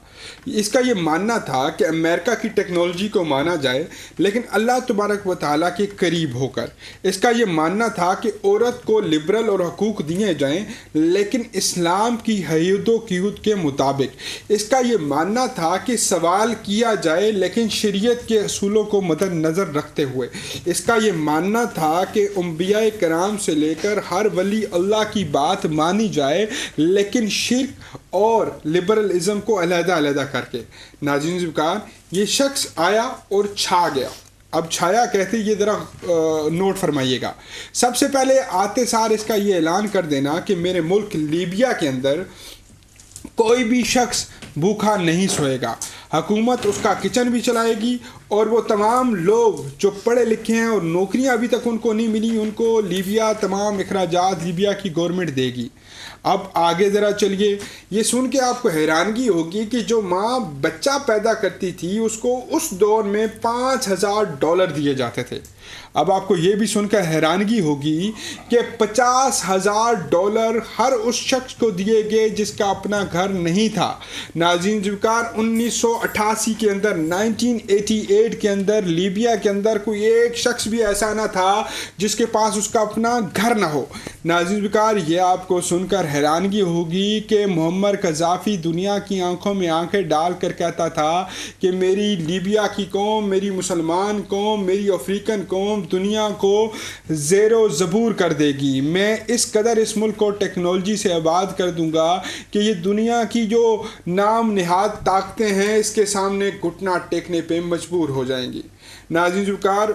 اس کا یہ ماننا تھا کہ امریکہ کی ٹیکنالوجی کو مانا جائے لیکن اللہ تبارک و تعالیٰ کے قریب ہو کر. اس کا یہ ماننا تھا کہ عورت کو لبرل اور حقوق دیے جائیں لیکن اسلام کی حدود و قیود کے مطابق. اس کا یہ ماننا تھا کہ سوال کیا جائے لیکن شریعت کے اصولوں کو مد نظر رکھتے ہوئے. اس کا یہ ماننا تھا کہ انبیاء کرام سے لے کر ہر ولی اللہ کی بات مانی جائے لیکن شرک اور لبرلزم کو علیحدہ علیحدہ کر کے. ناظرین ذوقار, یہ شخص آیا اور چھا گیا. اب چھایا کہتے یہ ذرا نوٹ فرمائیے گا. سب سے پہلے آتے سار اس کا یہ اعلان کر دینا کہ میرے ملک لیبیا کے اندر کوئی بھی شخص بھوکا نہیں سوئے گا. حکومت اس کا کچن بھی چلائے گی, اور وہ تمام لوگ جو پڑھے لکھے ہیں اور نوکریاں ابھی تک ان کو نہیں ملی, ان کو لیبیا تمام اخراجات لیبیا کی گورنمنٹ دے گی. اب آگے ذرا چلیے, یہ سن کے آپ کو حیرانگی ہوگی کہ جو ماں بچہ پیدا کرتی تھی اس کو اس دور میں $5,000 دیے جاتے تھے. اب آپ کو یہ بھی سن کر حیرانگی ہوگی کہ $50,000 ہر اس شخص کو دیے گئے جس کا اپنا گھر نہیں تھا. ناظرین ذوقار, 1988 کے اندر 1988 کے اندر لیبیا کے اندر کوئی ایک شخص بھی ایسا نہ تھا جس کے پاس اس کا اپنا گھر نہ ہو. ناظرین ذوقار, یہ آپ کو سن کر حیرانگی ہوگی کہ معمر قذافی دنیا کی آنکھوں میں آنکھیں ڈال کر کہتا تھا کہ میری لیبیا کی قوم, میری مسلمان قوم, میری افریقن قوم دنیا کو زیر و زبور کر دے گی. میں اس قدر اس ملک کو ٹیکنالوجی سے آباد کر دوں گا کہ یہ دنیا کی جو نام نہاد طاقتیں ہیں اس کے سامنے گھٹنا ٹیکنے پہ مجبور ہو جائیں گی. ناظرین ذوقار,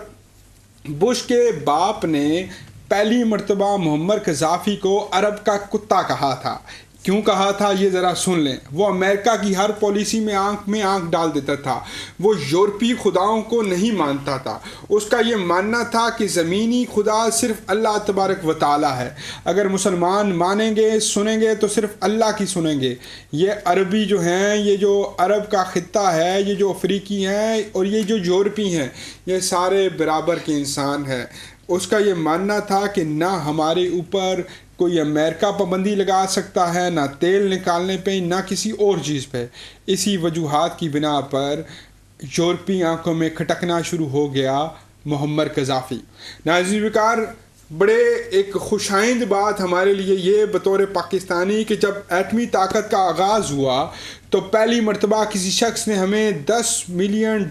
بش کے باپ نے پہلی مرتبہ معمر قذافی کو عرب کا کتا کہا تھا. کیوں کہا تھا یہ ذرا سن لیں. وہ امریکہ کی ہر پالیسی میں آنکھ ڈال دیتا تھا. وہ یورپی خداؤں کو نہیں مانتا تھا. اس کا یہ ماننا تھا کہ زمینی خدا صرف اللہ تبارک و تعالی ہے. اگر مسلمان مانیں گے سنیں گے تو صرف اللہ کی سنیں گے. یہ عربی جو ہیں, یہ جو عرب کا خطہ ہے, یہ جو افریقی ہیں اور یہ جو یورپی ہیں, یہ سارے برابر کے انسان ہیں. اس کا یہ ماننا تھا کہ نہ ہمارے اوپر کوئی امریکہ پابندی لگا سکتا ہے, نہ تیل نکالنے پہ, نہ کسی اور چیز پہ. اسی وجوہات کی بنا پر یورپی آنکھوں میں کھٹکنا شروع ہو گیا معمر قذافی. ناظرین وقار, بڑے ایک خوشائند بات ہمارے لیے یہ بطور پاکستانی کہ جب ایٹمی طاقت کا آغاز ہوا تو پہلی مرتبہ کسی شخص نے ہمیں $10 ملین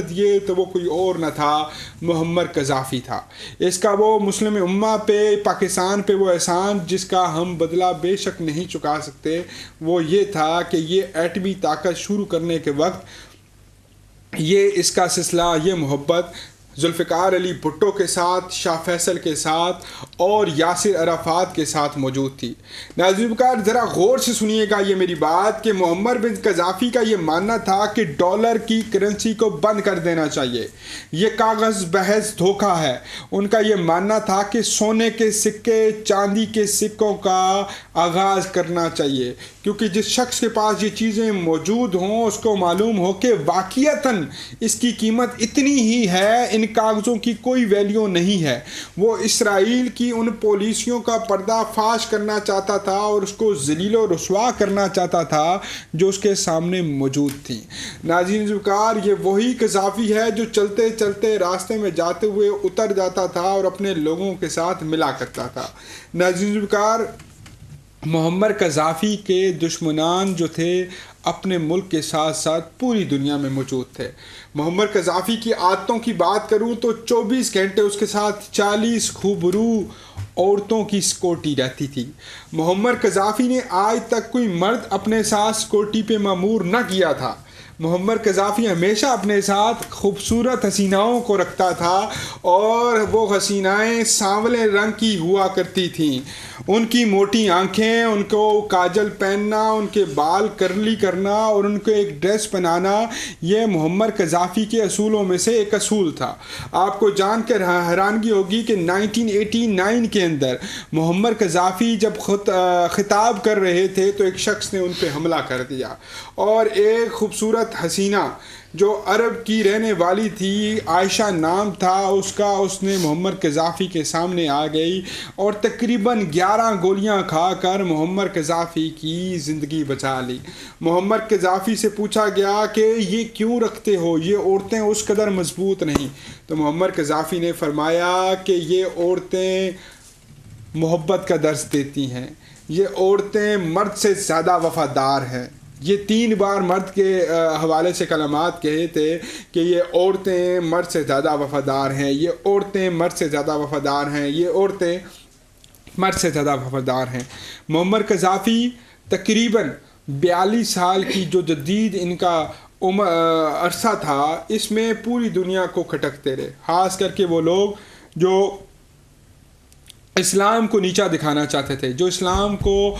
دیے تو وہ کوئی اور نہ تھا, معمر قذافی تھا. اس کا وہ مسلم امہ پہ, پاکستان پہ وہ احسان جس کا ہم بدلہ بے شک نہیں چکا سکتے, وہ یہ تھا کہ یہ ایٹمی طاقت شروع کرنے کے وقت یہ اس کا سلسلہ, یہ محبت ذوالفقار علی بھٹو کے ساتھ, شاہ فیصل کے ساتھ اور یاسر عرفات کے ساتھ موجود تھی. ناظرین وقار, ذرا غور سے سنیے گا یہ میری بات کہ معمر بن قذافی کا یہ ماننا تھا کہ ڈالر کی کرنسی کو بند کر دینا چاہیے, یہ کاغذ بحث دھوکہ ہے. ان کا یہ ماننا تھا کہ سونے کے سکے, چاندی کے سکوں کا آغاز کرنا چاہیے, کیونکہ جس شخص کے پاس یہ چیزیں موجود ہوں اس کو معلوم ہو کہ واقعتاً اس کی قیمت اتنی ہی ہے, ان کاغذوں کی کوئی ویلیو نہیں ہے. وہ اسرائیل کی ان پالیسیوں کا پردہ فاش کرنا چاہتا تھا اور اس کو ذلیل و رسوا کرنا چاہتا تھا جو اس کے سامنے موجود تھی. ناظرین وقار, یہ وہی قذافی ہے جو چلتے چلتے راستے میں جاتے ہوئے اتر جاتا تھا اور اپنے لوگوں کے ساتھ ملا کرتا تھا. ناظرین وقار, معمر قذافی کے دشمنان جو تھے اپنے ملک کے ساتھ ساتھ پوری دنیا میں موجود تھے. معمر قذافی کی عادتوں کی بات کروں تو 24 گھنٹے اس کے ساتھ 40 خوبرو عورتوں کی سکیورٹی رہتی تھی. معمر قذافی نے آج تک کوئی مرد اپنے ساتھ سکیورٹی پہ مامور نہ کیا تھا. معمر قذافی ہمیشہ اپنے ساتھ خوبصورت حسیناؤں کو رکھتا تھا اور وہ حسینائیں سانولے رنگ کی ہوا کرتی تھیں. ان کی موٹی آنکھیں, ان کو کاجل پہننا, ان کے بال کرلی کرنا اور ان کو ایک ڈریس پہنانا, یہ معمر قذافی کے اصولوں میں سے ایک اصول تھا. آپ کو جان کر حیرانگی ہوگی کہ 1989 کے اندر معمر قذافی جب خطاب کر رہے تھے تو ایک شخص نے ان پہ حملہ کر دیا اور ایک خوبصورت حسینہ جو عرب کی رہنے والی تھی, عائشہ نام تھا اس کا, اس نے معمر قذافی کے سامنے آ گئی اور تقریباً 11 گولیاں کھا کر معمر قذافی کی زندگی بچا لی. معمر قذافی سے پوچھا گیا کہ یہ کیوں رکھتے ہو, یہ عورتیں اس قدر مضبوط نہیں. تو معمر قذافی نے فرمایا کہ یہ عورتیں محبت کا درس دیتی ہیں, یہ عورتیں مرد سے زیادہ وفادار ہیں. یہ 3 بار مرد کے حوالے سے کلمات کہے تھے کہ یہ عورتیں مرد سے زیادہ وفادار ہیں, یہ عورتیں مرد سے زیادہ وفادار ہیں, یہ عورتیں مرد سے زیادہ وفادار ہیں. معمر قذافی تقریباً 42 سال کی جو جدید ان کا عرصہ تھا, اس میں پوری دنیا کو کھٹکتے رہے, خاص کر کے وہ لوگ جو اسلام کو نیچا دکھانا چاہتے تھے, جو اسلام کو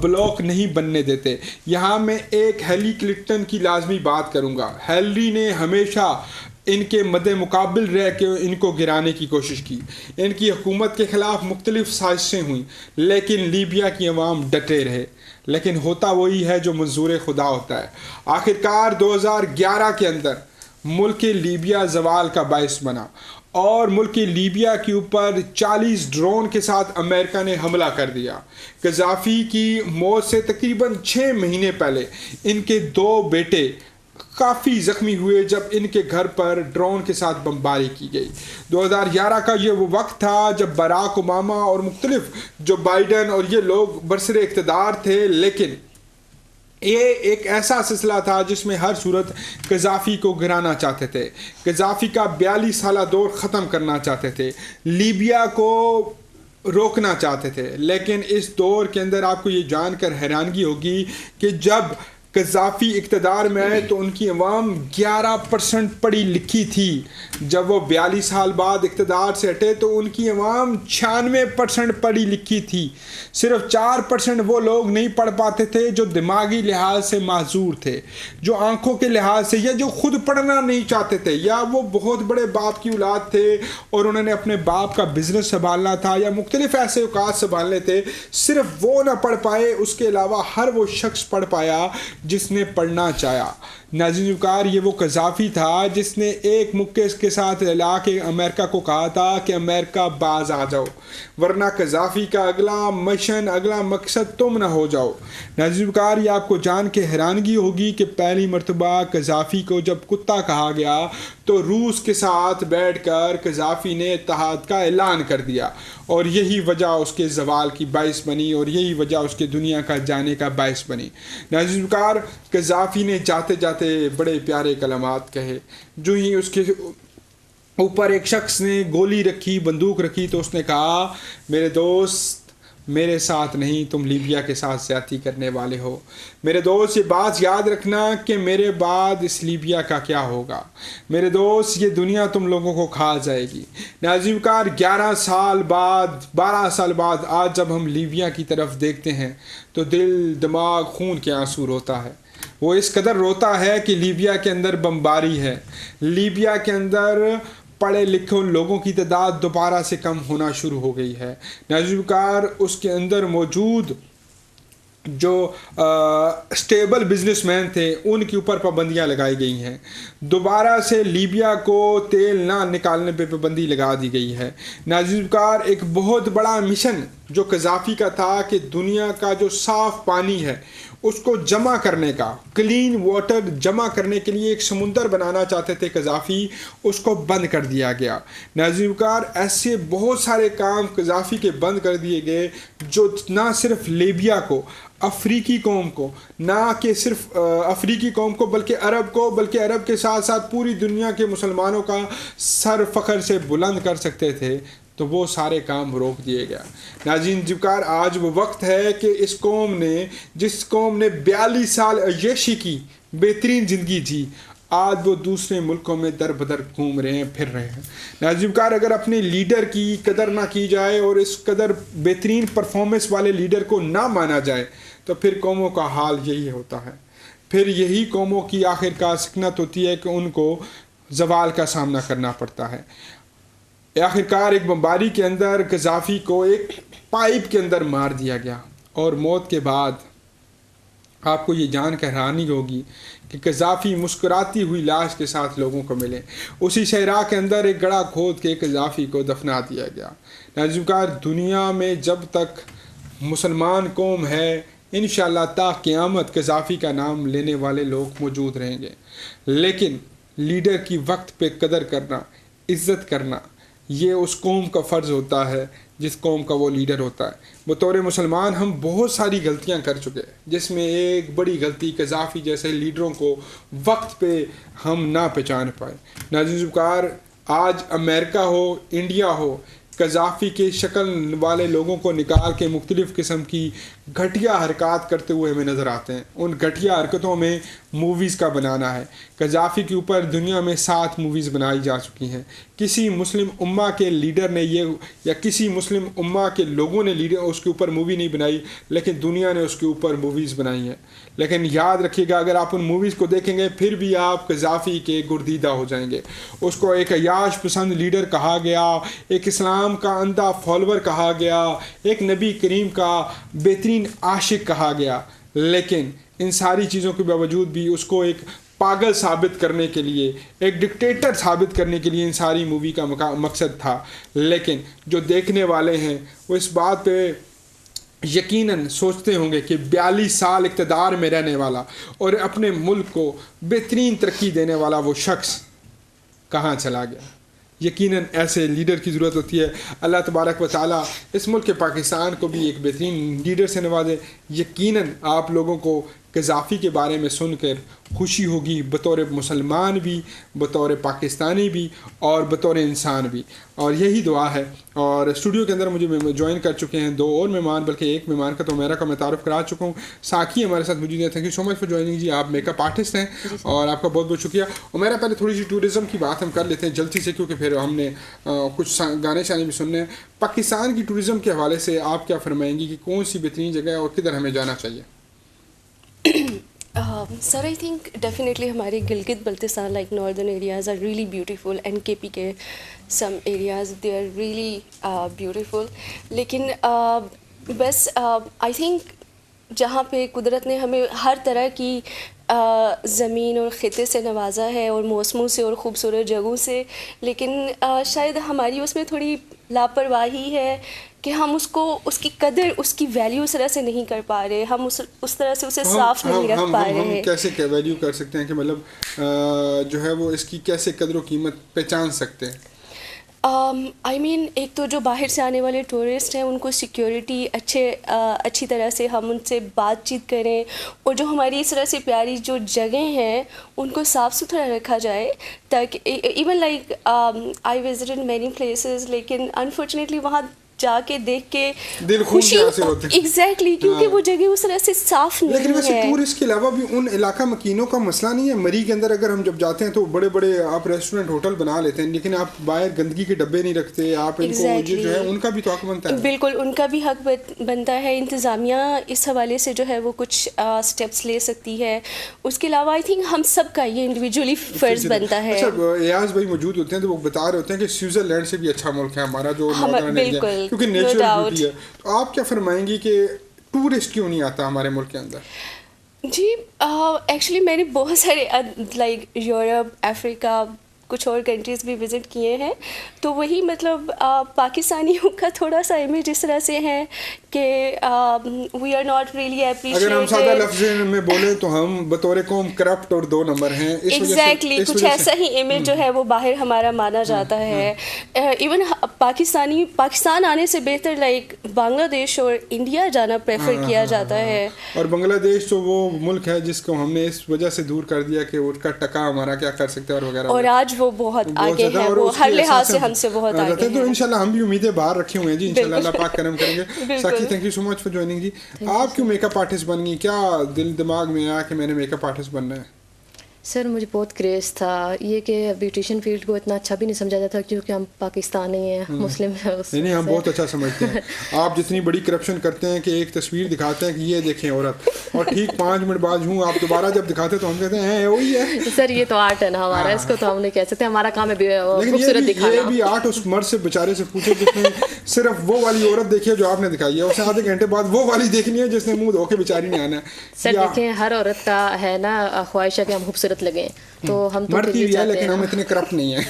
بلاک نہیں بننے دیتے. یہاں میں ایک ہیلی کلنٹن کی لازمی بات کروں گا. ہیلری نے ہمیشہ ان کے مد مقابل رہ کے ان کو گرانے کی کوشش کی. ان کی حکومت کے خلاف مختلف سازشیں ہوئیں لیکن لیبیا کی عوام ڈٹے رہے. لیکن ہوتا وہی ہے جو منظور خدا ہوتا ہے. آخرکار 2011 کے اندر ملک لیبیا زوال کا باعث بنا اور ملک لیبیا کے اوپر 40 ڈرون کے ساتھ امریکہ نے حملہ کر دیا. قذافی کی موت سے تقریباً 6 مہینے پہلے ان کے 2 بیٹے کافی زخمی ہوئے جب ان کے گھر پر ڈرون کے ساتھ بمباری کی گئی. 2011 کا یہ وہ وقت تھا جب باراک اوباما اور مختلف جو بائیڈن اور یہ لوگ برسر اقتدار تھے, لیکن یہ ایک ایسا سلسلہ تھا جس میں ہر صورت قذافی کو گرانا چاہتے تھے. قذافی کا 42 سالہ دور ختم کرنا چاہتے تھے, لیبیا کو روکنا چاہتے تھے. لیکن اس دور کے اندر آپ کو یہ جان کر حیرانگی ہوگی کہ جب قذافی اقتدار میں آئے تو ان کی عوام 11% پڑھی لکھی تھی. جب وہ 42 سال بعد اقتدار سے ہٹے تو ان کی عوام 96% پڑھی لکھی تھی. صرف 4% وہ لوگ نہیں پڑھ پاتے تھے جو دماغی لحاظ سے معذور تھے, جو آنکھوں کے لحاظ سے, یا جو خود پڑھنا نہیں چاہتے تھے, یا وہ بہت بڑے باپ کی اولاد تھے اور انہوں نے اپنے باپ کا بزنس سنبھالنا تھا, یا مختلف ایسے اوقات سنبھالنے تھے. صرف وہ نہ پڑھ پائے, اس کے علاوہ ہر وہ شخص پڑھ پایا جس نے پڑھنا چاہا. ناظرین وقار, یہ وہ قذافی تھا جس نے ایک مکے کے ساتھ لا کے امریکہ کو کہا تھا کہ امریکہ باز آ جاؤ, ورنہ قذافی کا اگلا مشن, اگلا مقصد تم نہ ہو جاؤ. ناظرین وقار, یہ آپ کو جان کے حیرانگی ہوگی کہ پہلی مرتبہ قذافی کو جب کتا کہا گیا تو روس کے ساتھ بیٹھ کر قذافی نے اتحاد کا اعلان کر دیا, اور یہی وجہ اس کے زوال کی باعث بنی, اور یہی وجہ اس کے دنیا کا جانے کا باعث بنی. ناظرین وقار, قذافی نے جاتے جاتے بڑے پیارے کلمات کہے. جو ہی اس کے اوپر ایک شخص نے گولی رکھی, بندوق رکھی, تو اس نے کہا, میرے دوست, میرے ساتھ نہیں, تم لیبیا کے ساتھ زیادتی کرنے والے ہو. میرے دوست, یہ بات یاد رکھنا کہ میرے بعد اس لیبیا کا کیا ہوگا. میرے دوست, یہ دنیا تم لوگوں کو کھا جائے گی. ناظرین وقار, 12 سال بعد آج جب ہم لیبیا کی طرف دیکھتے ہیں تو دل, دماغ, خون کے آنسو روتا ہے. وہ اس قدر روتا ہے کہ لیبیا کے اندر بمباری ہے, لیبیا کے اندر پڑھے لکھے لوگوں کی تعداد دوبارہ سے کم ہونا شروع ہو گئی ہے. ناظرین وقار, اس کے اندر موجود جو اسٹیبل بزنس مین تھے ان کے اوپر پابندیاں لگائی گئی ہیں. دوبارہ سے لیبیا کو تیل نہ نکالنے پہ پابندی لگا دی گئی ہے. ناظرین وقار, ایک بہت بڑا مشن جو قذافی کا تھا کہ دنیا کا جو صاف پانی ہے اس کو جمع کرنے کا, کلین واٹر جمع کرنے کے لیے ایک سمندر بنانا چاہتے تھے قذافی, اس کو بند کر دیا گیا. ناظرین وقار, ایسے بہت سارے کام قذافی کے بند کر دیے گئے جو نہ صرف لیبیا کو, افریقی قوم کو, نہ کہ صرف افریقی قوم کو بلکہ عرب کو, بلکہ عرب کے ساتھ ساتھ پوری دنیا کے مسلمانوں کا سر فخر سے بلند کر سکتے تھے, تو وہ سارے کام روک دیے گیا. ناظرین وقار, آج وہ وقت ہے کہ اس قوم نے, جس قوم نے 42 سال عیشی کی, بہترین زندگی جی, آج وہ دوسرے ملکوں میں در بدر گھوم رہے ہیں, پھر رہے ہیں. ناظرین وقار, اگر اپنے لیڈر کی قدر نہ کی جائے اور اس قدر بہترین پرفارمنس والے لیڈر کو نہ مانا جائے تو پھر قوموں کا حال یہی ہوتا ہے. پھر یہی قوموں کی آخر کار سکنت ہوتی ہے کہ ان کو زوال کا سامنا کرنا پڑتا ہے. آخر کار ایک بمباری کے اندر قذافی کو ایک پائپ کے اندر مار دیا گیا, اور موت کے بعد آپ کو یہ جان کر حیرانی ہوگی کہ قذافی مسکراتی ہوئی لاش کے ساتھ لوگوں کو ملے. اسی صحرا کے اندر ایک گڑھا کھود کے قذافی کو دفنا دیا گیا. ناظرین وقار, دنیا میں جب تک مسلمان قوم ہے انشاءاللہ تا قیامت قذافی کا نام لینے والے لوگ موجود رہیں گے, لیکن لیڈر کی وقت پہ قدر کرنا, عزت کرنا, یہ اس قوم کا فرض ہوتا ہے جس قوم کا وہ لیڈر ہوتا ہے. بطور مسلمان ہم بہت ساری غلطیاں کر چکے ہیں, جس میں ایک بڑی غلطی قذافی جیسے لیڈروں کو وقت پہ ہم نہ پہچان پائے. ناظرین وقار, آج امریکہ ہو, انڈیا ہو, قذافی کے شکل والے لوگوں کو نکال کے مختلف قسم کی گھٹیا حرکات کرتے ہوئے ہمیں نظر آتے ہیں. ان گھٹیا حرکتوں میں موویز کا بنانا ہے. قذافی کے اوپر دنیا میں 7 موویز بنائی جا چکی ہیں. کسی مسلم امہ کے لیڈر نے یہ, یا کسی مسلم امہ کے لوگوں نے اس کے اوپر مووی نہیں بنائی, لیکن دنیا نے اس کے اوپر موویز بنائی ہیں. لیکن یاد رکھیے گا, اگر آپ ان موویز کو دیکھیں گے پھر بھی آپ قذافی کے گردیدہ ہو جائیں گے. اس کو ایک عیاش پسند لیڈر کہا گیا, ایک اسلام کا اندھا فالوور کہا گیا, ایک نبی کریم کا بہترین عاشق کہا گیا, لیکن ان ساری چیزوں کے باوجود بھی اس کو ایک پاگل ثابت کرنے کے لیے, ایک ڈکٹیٹر ثابت کرنے کے لیے ان ساری مووی کا مقصد تھا. لیکن جو دیکھنے والے ہیں وہ اس بات پہ یقیناً سوچتے ہوں گے کہ 42 سال اقتدار میں رہنے والا اور اپنے ملک کو بہترین ترقی دینے والا وہ شخص کہاں چلا گیا. یقیناً ایسے لیڈر کی ضرورت ہوتی ہے. اللہ تبارک و تعالیٰ اس ملک کے پاکستان کو بھی ایک بہترین لیڈر سے نوازے. یقیناً آپ لوگوں کو قذافی کے بارے میں سن کر خوشی ہوگی، بطور مسلمان بھی، بطور پاکستانی بھی اور بطور انسان بھی، اور یہی دعا ہے. اور اسٹوڈیو کے اندر مجھے جوائن کر چکے ہیں 2 اور مہمان، بلکہ ایک مہمان کا تو میرا کا میں تعارف کرا چکا ہوں. ساقی ہمارے ساتھ موجود ہیں. Thank you so much for joining جی. آپ میک اپ آرٹسٹ ہیں اور آپ کا بہت بہت شکریہ. اور میرا پہلے تھوڑی سی ٹورزم کی بات ہم کر لیتے ہیں جلدی سے، کیونکہ پھر ہم نے کچھ گانے شانے بھی سننے ہیں. پاکستان کی ٹورزم کے حوالے سے آپ کیا فرمائیں گی کہ کون سی بہترین جگہ ہے اور کدھر ہمیں جانا چاہیے؟ سر آئی تھنک ڈیفینیٹلی ہمارے Gilgit Baltistan like northern areas are really beautiful and K P K some areas they are really beautiful. لیکن بس آئی تھنک جہاں پہ قدرت نے ہمیں ہر طرح کی زمین اور خطے سے نوازا ہے اور موسموں سے اور خوبصورت جگہوں سے، لیکن شاید ہماری اس میں تھوڑی لاپرواہی ہے کہ ہم اس کی قدر، اس کی ویلیو اس طرح سے نہیں کر پا رہے، ہم اس طرح سے اسے صاف نہیں رکھ پا رہے ہیں. ہم کیسے ویلیو کر سکتے ہیں کہ مطلب جو ہے وہ اس کی کیسے قدر و قیمت پہچان سکتے ہیں؟ آئی مین ایک تو جو باہر سے آنے والے ٹورسٹ ہیں ان کو سیکیورٹی اچھی طرح سے ہم ان سے بات چیت کریں، اور جو ہماری اس طرح سے پیاری جو جگہیں ہیں ان کو صاف ستھرا رکھا جائے، تاکہ even like I visited many places, لیکن انفارچونیٹلی وہاں جا کے دیکھ کے دل خوش ہوتے ہیں. ایگزیکٹلی، کیونکہ وہ جگہ اس طرح سے صاف نہیں ہے. لیکن ویسے ٹورسٹ کے علاوہ بھی ان علاقہ مکینوں کا مسئلہ نہیں ہے. مری کے اندر اگر ہم جب جاتے ہیں تو بڑے بڑے آپ ریسٹورینٹ ہوٹل بنا لیتے ہیں، لیکن آپ باہر گندگی کے ڈبے نہیں رکھتے. آپ ان کو جو ہے ان کا بھی تو حق بنتا ہے. بالکل ان کا بھی حق بنتا ہے. انتظامیہ اس حوالے سے جو ہے وہ کچھ اسٹیپس لے سکتی ہے. اس کے علاوہ آئی تھنک ہم سب کا یہ انڈیویجولی فرض بنتا ہے. اچھا، ایاز بھائی موجود ہوتے ہیں تو وہ بتا رہے ہوتے ہیں کہ سوئٹزرلینڈ سے بھی اچھا ملک ہے ہمارا جو نارتھرن ایریا، کیونکہ نیچرل بیوٹی ہے. تو آپ کیا فرمائیں گی کہ ٹورسٹ کیوں نہیں آتا ہمارے ملک کے اندر؟ جی ایکچولی میں نے بہت سارے لائک یورپ، افریقہ، کچھ اور کنٹریز بھی وزٹ کیے ہیں، تو وہی مطلب پاکستانیوں کا تھوڑا سا امیج اس طرح سے ہے کہ we are not really appreciated. اگر ہم سادہ لفظ میں بولیں تو ہم بطور قوم کرپٹ اور 2 نمبر ہیں. ایگزیکٹلی کچھ ایسا ہی امیج جو ہے وہ باہر ہمارا مانا جاتا ہے. ایون پاکستان آنے سے بہتر لائک بنگلہ دیش اور انڈیا جانا پریفر کیا جاتا ہے. اور بنگلہ دیش تو وہ ملک ہے جس کو ہم نے اس وجہ سے دور کر دیا کہ اس کا ٹکا ہمارا کیا کر سکتے ہیں اور وغیرہ، اور آج وہ بہت آگے ہے، وہ ہر لحاظ سے ہم سے بہت آگے ہے. تو انشاءاللہ ہم بھی امیدیں باہر رکھے ہوئے ہیں جی، انشاءاللہ اللہ پاک کرم کریں گے. Saqi thank you so much for joining جی. آپ کیوں میک اپ آرٹسٹ بن گئی؟ کیا دل دماغ میں آیا کہ میں نے میک اپ آرٹسٹ بننا ہے؟ سر مجھے بہت کریز تھا یہ کہ بیوٹیشین فیلڈ کو اتنا اچھا بھی نہیں سمجھا جاتا کیونکہ ہم پاکستانی ہیں، مسلم ہیں. نہیں ہم بہت اچھا سمجھتے ہیں. آپ جتنی بڑی کرپشن کرتے ہیں کہ ایک تصویر دکھاتے ہیں کہ یہ دیکھیں عورت، اور ٹھیک 5 منٹ بعد ہوں آپ دوبارہ جب دکھاتے تو ہم کہتے ہیں وہی ہے. سر یہ تو آرٹ ہے نا ہمارا، اس کو تو ہم نہیں کہہ سکتے، ہمارا کام ہے خوبصورت دکھانا. یہ بھی آرٹ اس مرد سے بیچارے سے پوچھو جس نے صرف وہ والی عورت دیکھی ہے جو آپ نے دکھائی ہے، اسے آدھے گھنٹے بعد وہ والی دیکھنی ہے جس نے منہ دھو کے بیچاری نے آنا ہے. سر دیکھیں ہر عورت کا ہے نا خواہش ہے کہ ہم خوبصورت لگیں، تو ہم تو مرتی بھی ہے لیکن ہم اتنے کرپٹ نہیں ہیں.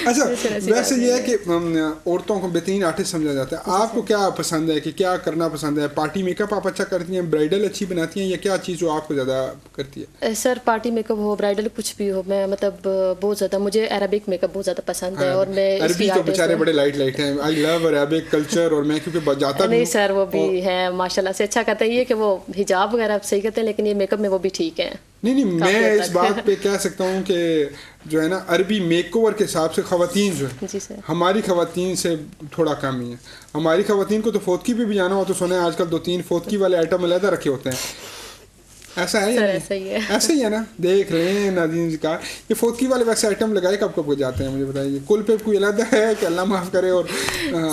اچھا ویسے یہ ہے کہ عورتوں کو بہترین آرٹسٹ سمجھا جاتا ہے. آپ کو کیا پسند ہے کہ کیا کرنا پسند ہے؟ پارٹی میک اپ آپ اچھا کرتی ہیں، برائڈل اچھی بناتی ہیں، یا کیا چیز جو آپ کو زیادہ کرتی ہے؟ سر پارٹی میک اپ ہو، برائڈل کچھ بھی ہو، میں مطلب بہت زیادہ مجھے عربک میک اپ بہت زیادہ پسند ہے. اور میں عربی تو بیچارے بڑے لائٹ ہیں. آئی لو عربک کلچر، اور میں کیونکہ جاتا بھی نہیں سر وہ بھی ہے ماشاء اللہ سے اچھا کرتے ہیں. یہ کہ وہ حجاب وغیرہ صحیح کرتے ہیں، لیکن یہ میک اپ میں وہ بھی ٹھیک ہے. نہیں میں اس بات پہ کہہ سکتا ہوں کہ جو ہے نا عربی میک اوور کے حساب سے خواتین جو ہے ہماری خواتین سے تھوڑا کم ہی ہے. ہماری خواتین کو تو فوتکی پہ بھی جانا ہو تو سنیں آج کل 2-3 فوتکی والے آئٹم علیحدہ رکھے ہوتے ہیں. ایسا ہے ایسا ہی ہے نا؟ دیکھ رہے ہیں ناظرین کا یہ فوتکی والے ویسے آئٹم لگائے کب جاتے ہیں مجھے بتائیے. کل پہ کوئی علیحدہ ہے کہ اللہ معاف کرے؟ اور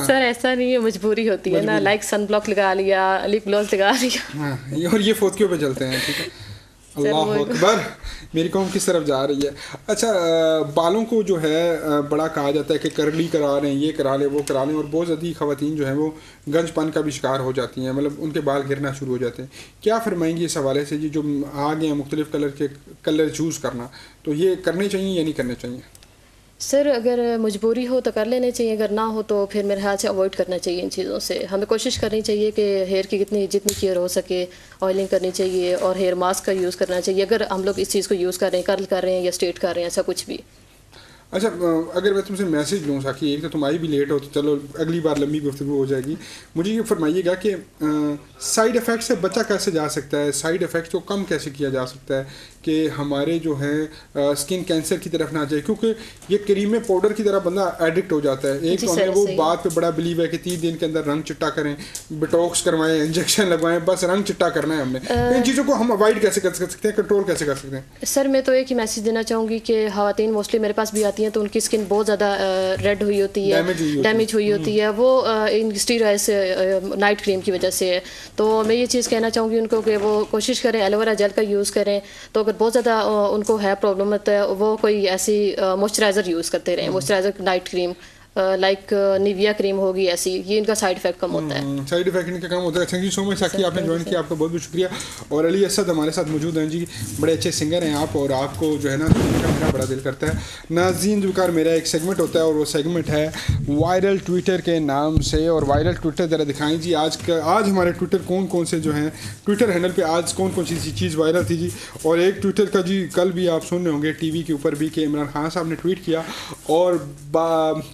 سر ایسا نہیں ہے، مجبوری ہوتی ہے نا، لائک سن بلاک لگا لیا، لپ گلوز لگا لیا، اور یہ فوتکیوں پہ چلتے ہیں. ٹھیک ہے، اللہ اکبر، میری قوم کس طرف جا رہی ہے. اچھا بالوں کو جو ہے بڑا کہا جاتا ہے کہ کرلی کرا رہے ہیں، یہ کرا لیں وہ کرا لیں، اور بہت زیادہ خواتین جو ہیں وہ گنج پن کا بھی شکار ہو جاتی ہیں، مطلب ان کے بال گرنا شروع ہو جاتے ہیں. کیا فرمائیں گی اس حوالے سے جی؟ جو آگے ہیں مختلف کلر چوز کرنا، تو یہ کرنے چاہیے یا نہیں کرنے چاہیے؟ سر اگر مجبوری ہو تو کر لینے چاہیے، اگر نہ ہو تو پھر میرے خیال سے اوائڈ کرنا چاہیے ان چیزوں سے. ہمیں کوشش کرنی چاہیے کہ ہیئر کی جتنی کیئر ہو سکے آئلنگ کرنی چاہیے، اور ہیئر ماسک کا یوز کرنا چاہیے اگر ہم لوگ اس چیز کو یوز کر رہے ہیں، کرل کر رہے ہیں یا اسٹریٹ کر رہے ہیں، ایسا کچھ بھی. اچھا اگر میں تم سے میسج لوں ساکی، ایک تو تم آئی بھی لیٹ ہو تو چلو اگلی بار لمبی گفتگو ہو جائے گی، مجھے یہ فرمائیے گا کہ سائیڈ افیکٹ سے بچا کیسے جا سکتا ہے، سائیڈ افیکٹ کو کم کیسے کیا جا سکتا ہے کہ ہمارے جو ہیں اسکن کینسر کی طرف نہ جائے، کیونکہ یہ کریم پاؤڈر کی طرح بندہ ایڈکٹ ہو جاتا ہے. ایک تو ہمیں وہ بات پہ بڑا بلیو ہے کہ 3 دن کے اندر رنگ چٹا کریں، بٹوکس کروائیں، انجیکشن لگوائیں، بس رنگ چٹا کرنا ہے ہم نے. ان چیزوں کو ہم اوائڈ کیسے کر سکتے ہیں، کنٹرول کیسے کر سکتے ہیں؟ سر میں تو ایک ہی میسج دینا چاہوں گی کہ خواتین موسٹلی میرے پاس بھی آتی ہیں تو ان کی اسکن بہت زیادہ ریڈ ہوئی ہوتی ہے، ڈیمیج ہوئی ہوتی ہے، وہ اسٹیرائڈس نائٹ کریم کی وجہ سے ہے. تو میں یہ چیز کہنا چاہوں گی ان کو کہ وہ کوشش کریں ایلوویرا جیل کا یوز کریں. تو اگر بہت زیادہ ان کو ہے پرابلم ہوتا ہے وہ کوئی ایسی موئسچرائزر یوز کرتے رہیں، موئسچرائزر نائٹ کریم لائک نیویا کریم ہوگی ایسی، یہ ان کا سائڈ افیکٹ کم ہوتا ہے. سائڈ افیکٹ ان کا کم ہوتا ہے. تھینک یو سو مچ ساکی، آپ نے جوائن کیا، آپ کا بہت بہت شکریہ. اور علی اسد ہمارے ساتھ موجود ہیں جی، بڑے اچھے سنگر ہیں آپ، اور آپ کو جو ہے نا میرا بڑا دل کرتا ہے. ناظرین ذوالفقار میرا ایک سیگمنٹ ہوتا ہے اور وہ سیگمنٹ ہے وائرل ٹویٹر کے نام سے. اور وائرل ٹویٹر ذرا دکھائیں جی، آج ہمارے ٹویٹر کون سے جو ہیں ٹویٹر ہینڈل پہ آج کون سی چیز وائرل تھی جی. اور ایک ٹویٹر کا جی کل بھی آپ سن رہے ہوں گے ٹی وی کے اوپر بھی کہ عمران خان صاحب نے ٹویٹ کیا اور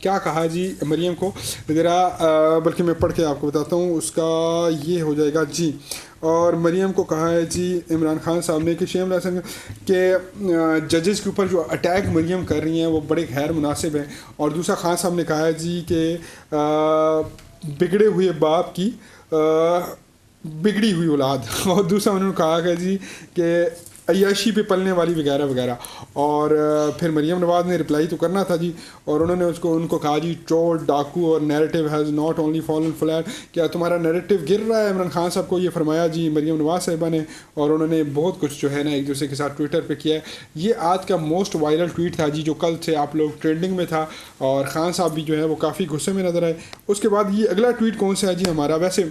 کیا کہا جی مریم کو ذرا، بلکہ میں پڑھ کے آپ کو بتاتا ہوں، اس کا یہ ہو جائے گا جی. اور مریم کو کہا ہے جی عمران خان صاحب نے کہ شیم الحسن کہ ججز کے اوپر جو اٹیک مریم کر رہی ہیں وہ بڑے غیر مناسب ہیں. اور دوسرا خان صاحب نے کہا ہے جی کہ بگڑے ہوئے باپ کی بگڑی ہوئی اولاد. اور دوسرا انہوں نے کہا کہ جی کہ عیاشی پہ پلنے والی وغیرہ وغیرہ. اور پھر مریم نواز نے رپلائی تو کرنا تھا جی، اور انہوں نے ان کو کہا جی چور ڈاکو اور narrative has not only fallen flat, کیا تمہارا نیریٹو گر رہا ہے. عمران خان صاحب کو یہ فرمایا جی مریم نواز صاحبہ نے، اور انہوں نے بہت کچھ جو ہے نا ایک دوسرے کے ساتھ ٹویٹر پہ کیا ہے. یہ آج کا موسٹ وائرل ٹویٹ تھا جی جو کل سے آپ لوگ ٹرینڈنگ میں تھا، اور خان صاحب بھی جو ہے وہ کافی غصے میں نظر آئے. اس کے بعد یہ اگلا ٹویٹ کون سا ہے جی ہمارا، ویسے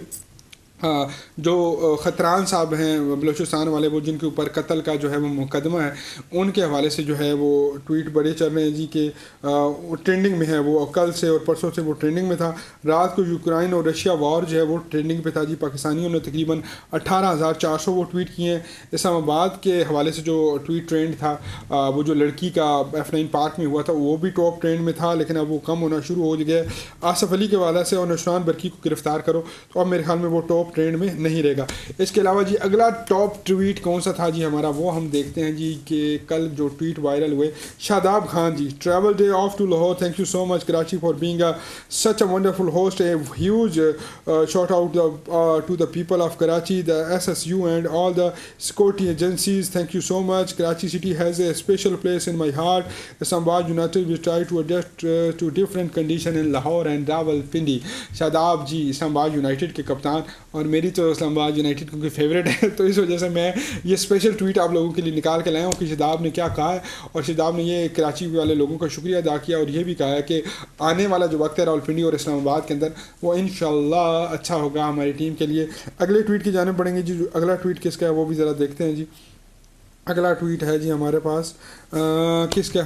جو خطران صاحب ہیں بلوچستان والے، وہ جن کے اوپر قتل کا جو ہے وہ مقدمہ ہے، ان کے حوالے سے جو ہے وہ ٹویٹ بڑے چل رہے ہیں جی کہ ٹرینڈنگ میں ہے. وہ کل سے اور پرسوں سے وہ ٹرینڈنگ میں تھا. رات کو یوکرائن اور رشیا وار جو ہے وہ ٹرینڈنگ پہ تھا جی. پاکستانیوں نے تقریباً 18,400 وہ ٹویٹ کیے ہیں. اسلام آباد کے حوالے سے جو ٹویٹ ٹرینڈ تھا وہ جو لڑکی کا F9 پارک میں ہوا تھا وہ بھی ٹاپ ٹرینڈ میں تھا، لیکن اب وہ کم ہونا شروع ہو گیا. آصف علی کے حوالے سے اور نشران برقی کو گرفتار کرو، تو اب میرے خیال میں وہ ٹاپ ٹرینڈ میں نہیں رہے گا. اس کے علاوہ جی اگلا ٹاپ ٹویٹ کون سا تھا جی ہمارا، وہ ہم دیکھتے ہیں جی کہ کل جو ٹویٹ وائرل ہوئے. Shadab Khan ji, travel day off to Lahore, thank you so much Karachi for being such a wonderful host. A huge shout out to the people of Karachi, the SSU and all the security agencies. Thank you so much. Karachi city has a special place in my heart. Islamabad United will try to adapt to different condition in Lahore and Rawalpindi. شاداب جی اسلام آباد United کے کپتان، اور میری تو اسلام آباد United کیونکہ favourite ہے، تو اس وجہ سے میں یہ اسپیشل ٹویٹ آپ لوگوں کے لیے نکال کے لایا ہوں کہ شاداب نے کیا کہا ہے. اور شاداب نے یہ کراچی والے لوگوں کا شکریہ ادا کیا اور یہ بھی کہا ہے کہ آنے والا جو وقت ہے راولپنڈی اور اسلام آباد کے اندر وہ انشاءاللہ اچھا ہوگا ہماری ٹیم کے لیے. اگلے ٹویٹ کی جانب بڑھیں گے جی. اگلا ٹویٹ کس کا ہے وہ بھی ذرا دیکھتے ہیں جی. اگلا ٹویٹ ہے جی ہمارے پاس کس کا،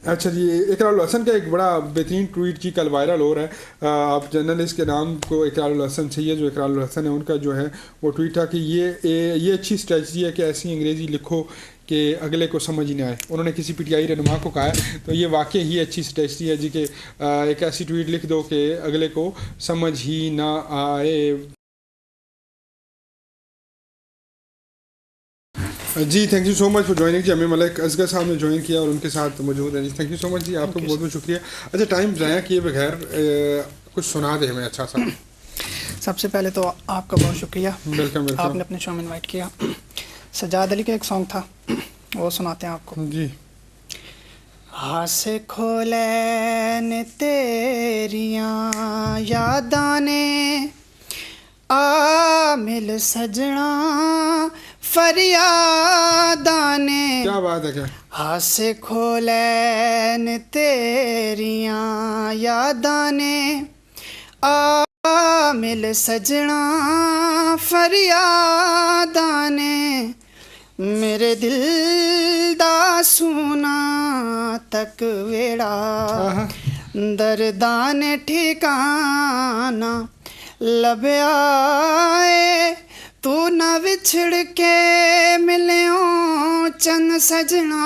اچھا جی اقرار الحسن کا ایک بڑا بہترین ٹویٹ جی کل وائرل ہو رہا ہے. آپ جرنلسٹ کے نام کو اقرار الحسن چاہیے، جو اقرار الحسن ہے ان کا جو ہے وہ ٹویٹ تھا کہ یہ اچھی اسٹریٹجی ہے کہ ایسی انگریزی لکھو کہ اگلے کو سمجھ ہی نہ آئے. انہوں نے کسی پی ٹی آئی رہنما کو کہا ہے، تو یہ واقعی ہی اچھی اسٹریٹجی ہے جی کہ ایک ایسی ٹویٹ لکھ دو کہ اگلے کو سمجھ ہی نہ آئے. جی thank you so much for joining جی. ہمیں ملک اصغر صاحب نے جوائن کیا اور ان کے ساتھ موجود ہیں جی. تھینک یو سو مچ جی، آپ کو بہت بہت شکریہ. اچھا ٹائم ضائع کیے بغیر کچھ سنا دیں ہمیں اچھا سا. سب سے پہلے تو آپ کا بہت شکریہ، ویلکم. آپ نے اپنے شو میں انوائٹ کیا. سجاد علی کا ایک سانگ تھا وہ سناتے ہیں آپ کو جی. ہاتھ سے کھولین تیریاں یاداں نے آ مل سجنا فریاداں نے. کیا بات ہے، کیا ہاتھ سے کھولین تیریاں یاداں نے آ مل سجنا فریاداں نے. میرے دل دا سونا تک ویڑا درداں نے ٹھکانا لبیا اے تو نہ وچھڑ کے ملیوں چند سجنا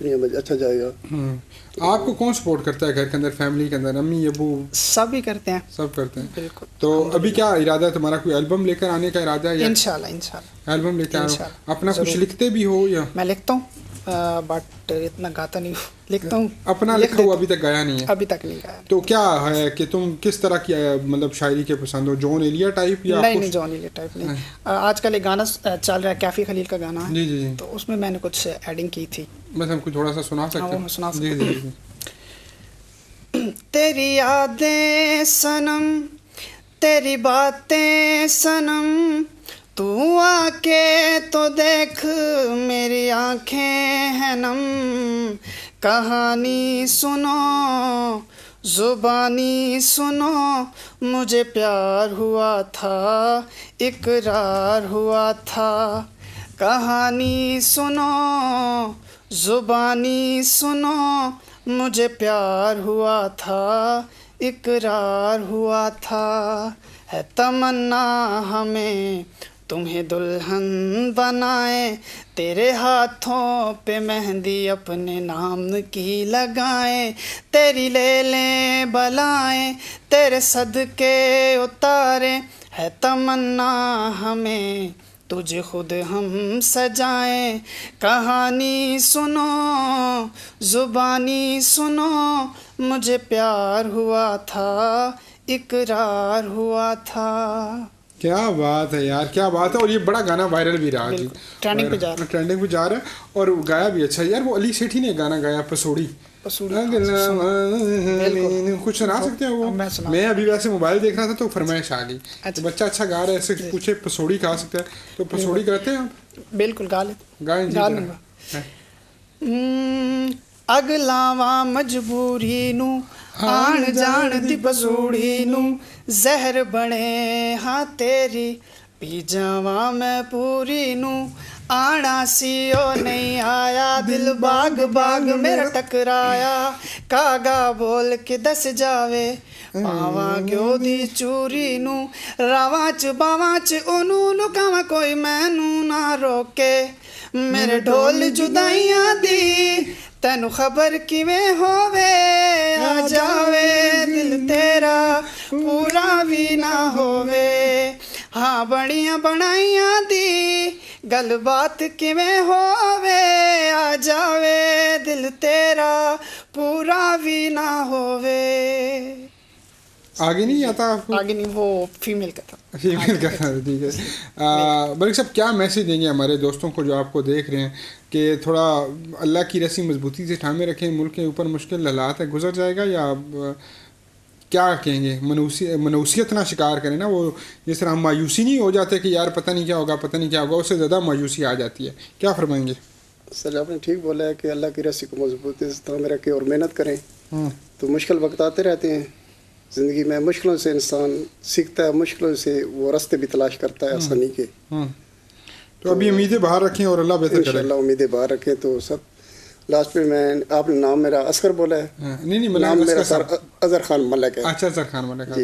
دنیا میں اچھا جائے گا. آپ کو کون سپورٹ کرتا ہے گھر کے اندر، فیملی کے اندر؟ امی ابو سب ہی کرتے ہیں. سب کرتے ہیں. بالکل. تو ابھی کیا ارادہ ہے تمہارا؟ کوئی البم لے کر آنے کا ارادہ ہے؟ انشاءاللہ البم لے کے آ رہے ہو. اپنا کچھ لکھتے بھی ہو یا؟ میں لکھتا ہوں بٹ اتنا گاتا نہیں ہوں. لکھتا ہوں. اپنا لکھا ہوا ابھی تک گایا نہیں ہے؟ ابھی تک نہیں گایا. تو کیا ہے کہ تم کس طرح کی مطلب شاعری کے پسند ہو؟ جون ایلیا ٹائپ یا؟ نہیں جون ایلیا ٹائپ نہیں. آج کل ایک گانا چل رہا ہے کیفی خلیل کا گانا ہے. جی. تو اس میں میں نے کچھ ایڈنگ کی تھی. بس ہم کو تھوڑا سا سنا سکتے ہیں؟ میں سنا سکتا ہوں. جی. تیری یادیں سنم، تیری باتیں سنم، تو آ کے تو دیکھ میری آنکھیں ہیں نم. کہانی سنو زبانی سنو، مجھے پیار ہوا تھا اقرار ہوا تھا. کہانی سنو زبانی سنو، مجھے پیار ہوا تھا اقرار ہوا تھا. ہے تمنا ہمیں تمہیں دلہن بنائیں، تیرے ہاتھوں پہ مہندی اپنے نام کی لگائیں. تیری لے لیں بلائیں تیرے صدقے اتاریں، ہے تمنا ہمیں تجھے خود ہم سجائیں. کہانی سنو زبانی سنو، مجھے پیار ہوا تھا اقرار ہوا تھا. کیا بات ہے یار، کیا بات ہے. اور یہ بڑا گانا وائرل بھی رہا جی، ٹرینڈنگ پہ جا رہا ہے اور گایا بھی اچھا یار. وہ علی سیٹھی نے گانا گایا پسوڑی، کچھ سنا سکتے ہیں وہ؟ میں ابھی ویسے موبائل دیکھ رہا تھا تو فرمائش آ گئی تو بچہ اچھا گا رہا ہے، ایسے پوچھے پسوڑی کھا سکتا ہے تو پسوڑی کرتے ہیں؟ بالکل گا لیتے. گائیں جی. اگلاواں مجبوری نو آن جان دی بسوڑی نو، زہر بنے ہاں تیری پی جاواں میں پوری نو. آنا سی او نہیں آیا دل باغ باغ میرا ٹکرایا، کاگا بول کے دس جاوے پاواں گیو دی چوری نو. راواں چ باواں چ اونوں لکاواں کوئی مینوں نہ روکے، میرے ڈھول جدائیاں دی تینو خبر کیویں ہووے. آ جاوے دل تیرا پورا بھی نہ ہووے، ہاں بڑیاں بنائیاں دی گل بات کیویں ہووے. آ جاوے دل تیرا پورا بھی نہ ہووے. آگے نہیں آتا آپ کو؟ آگے نہیں، وہ فیمیل کا تھا. فیمیل کا تھا، ٹھیک ہے. ملک صاحب کیا میسیج دیں گے ہمارے دوستوں کو جو آپ کو دیکھ رہے ہیں کہ تھوڑا اللہ کی رسی مضبوطی سے تھامے رکھیں، ملک کے اوپر مشکل حالات ہے گزر جائے گا، یا کیا کہیں گے؟ منوسیت نہ شکار کریں نا. وہ جس طرح ہم مایوسی نہیں ہو جاتے کہ یار پتہ نہیں کیا ہوگا پتہ نہیں کیا ہوگا، اس سے زیادہ مایوسی آ جاتی ہے. کیا فرمائیں گے؟ سر آپ نے ٹھیک بولا ہے کہ اللہ کی رسی کو مضبوطی سے تھامے رکھیں اور محنت کریں. تو مشکل وقت آتے رہتے ہیں زندگی میں، مشکلوں سے انسان سیکھتا ہے، مشکلوں سے وہ راستے بھی تلاش کرتا ہے آسانی کے. تو ابھی امیدیں باہر رکھیں اور اللہ بہتر کرے. انشاءاللہ امیدیں باہر رکھیں. تو سب لاسٹ پہ میں آپ نے نام میرا اصغر بولا ہے؟ نہیں نام میرا سر اظہر خان ملک ہے. اچھا اظہر خان ملک.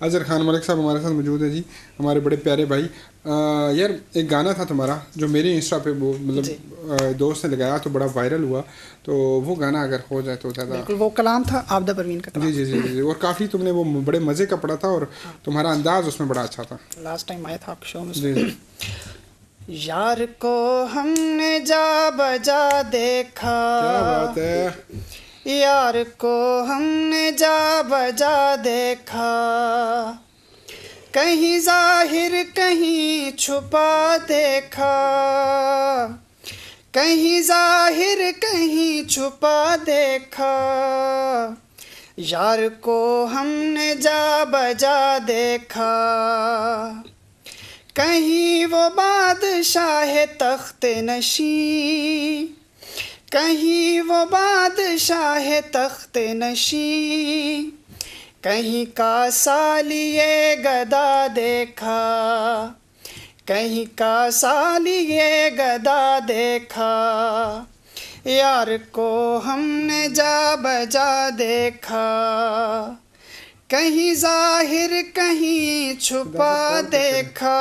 اظہر خان ملک صاحب ہمارے ساتھ موجود ہے جی، ہمارے بڑے پیارے بھائی. یار ایک گانا تھا تمہارا جو میرے انسٹا پہ وہ مطلب دوست نے لگایا تو بڑا وائرل ہوا، تو وہ گانا اگر ہو جائے تو زیادہ. بالکل، وہ کلام تھا عابدہ پروین کا. جی. اور کافی تم نے وہ بڑے مزے کا پڑھا تھا اور تمہارا انداز اس میں بڑا اچھا تھا. لاسٹ ٹائم آیا تھا آپ کے شو میں. جی. یار کو ہم نے جا بجا دیکھا، کیا بات ہے. یار کو ہم نے جا بجا دیکھا، کہیں ظاہر کہیں چھپا دیکھا، کہیں ظاہر کہیں چھپا دیکھا. یار کو ہم نے جا بجا دیکھا، کہیں وہ بادشاہ تخت نشین، کہیں وہ بادشاہ تخت نشین، کہیں کا سالیے گدا دیکھا، کہیں کا سالیے گدا دیکھا. یار کو ہم نے جا بجا دیکھا، کہیں ظاہر کہیں چھپا دیکھا.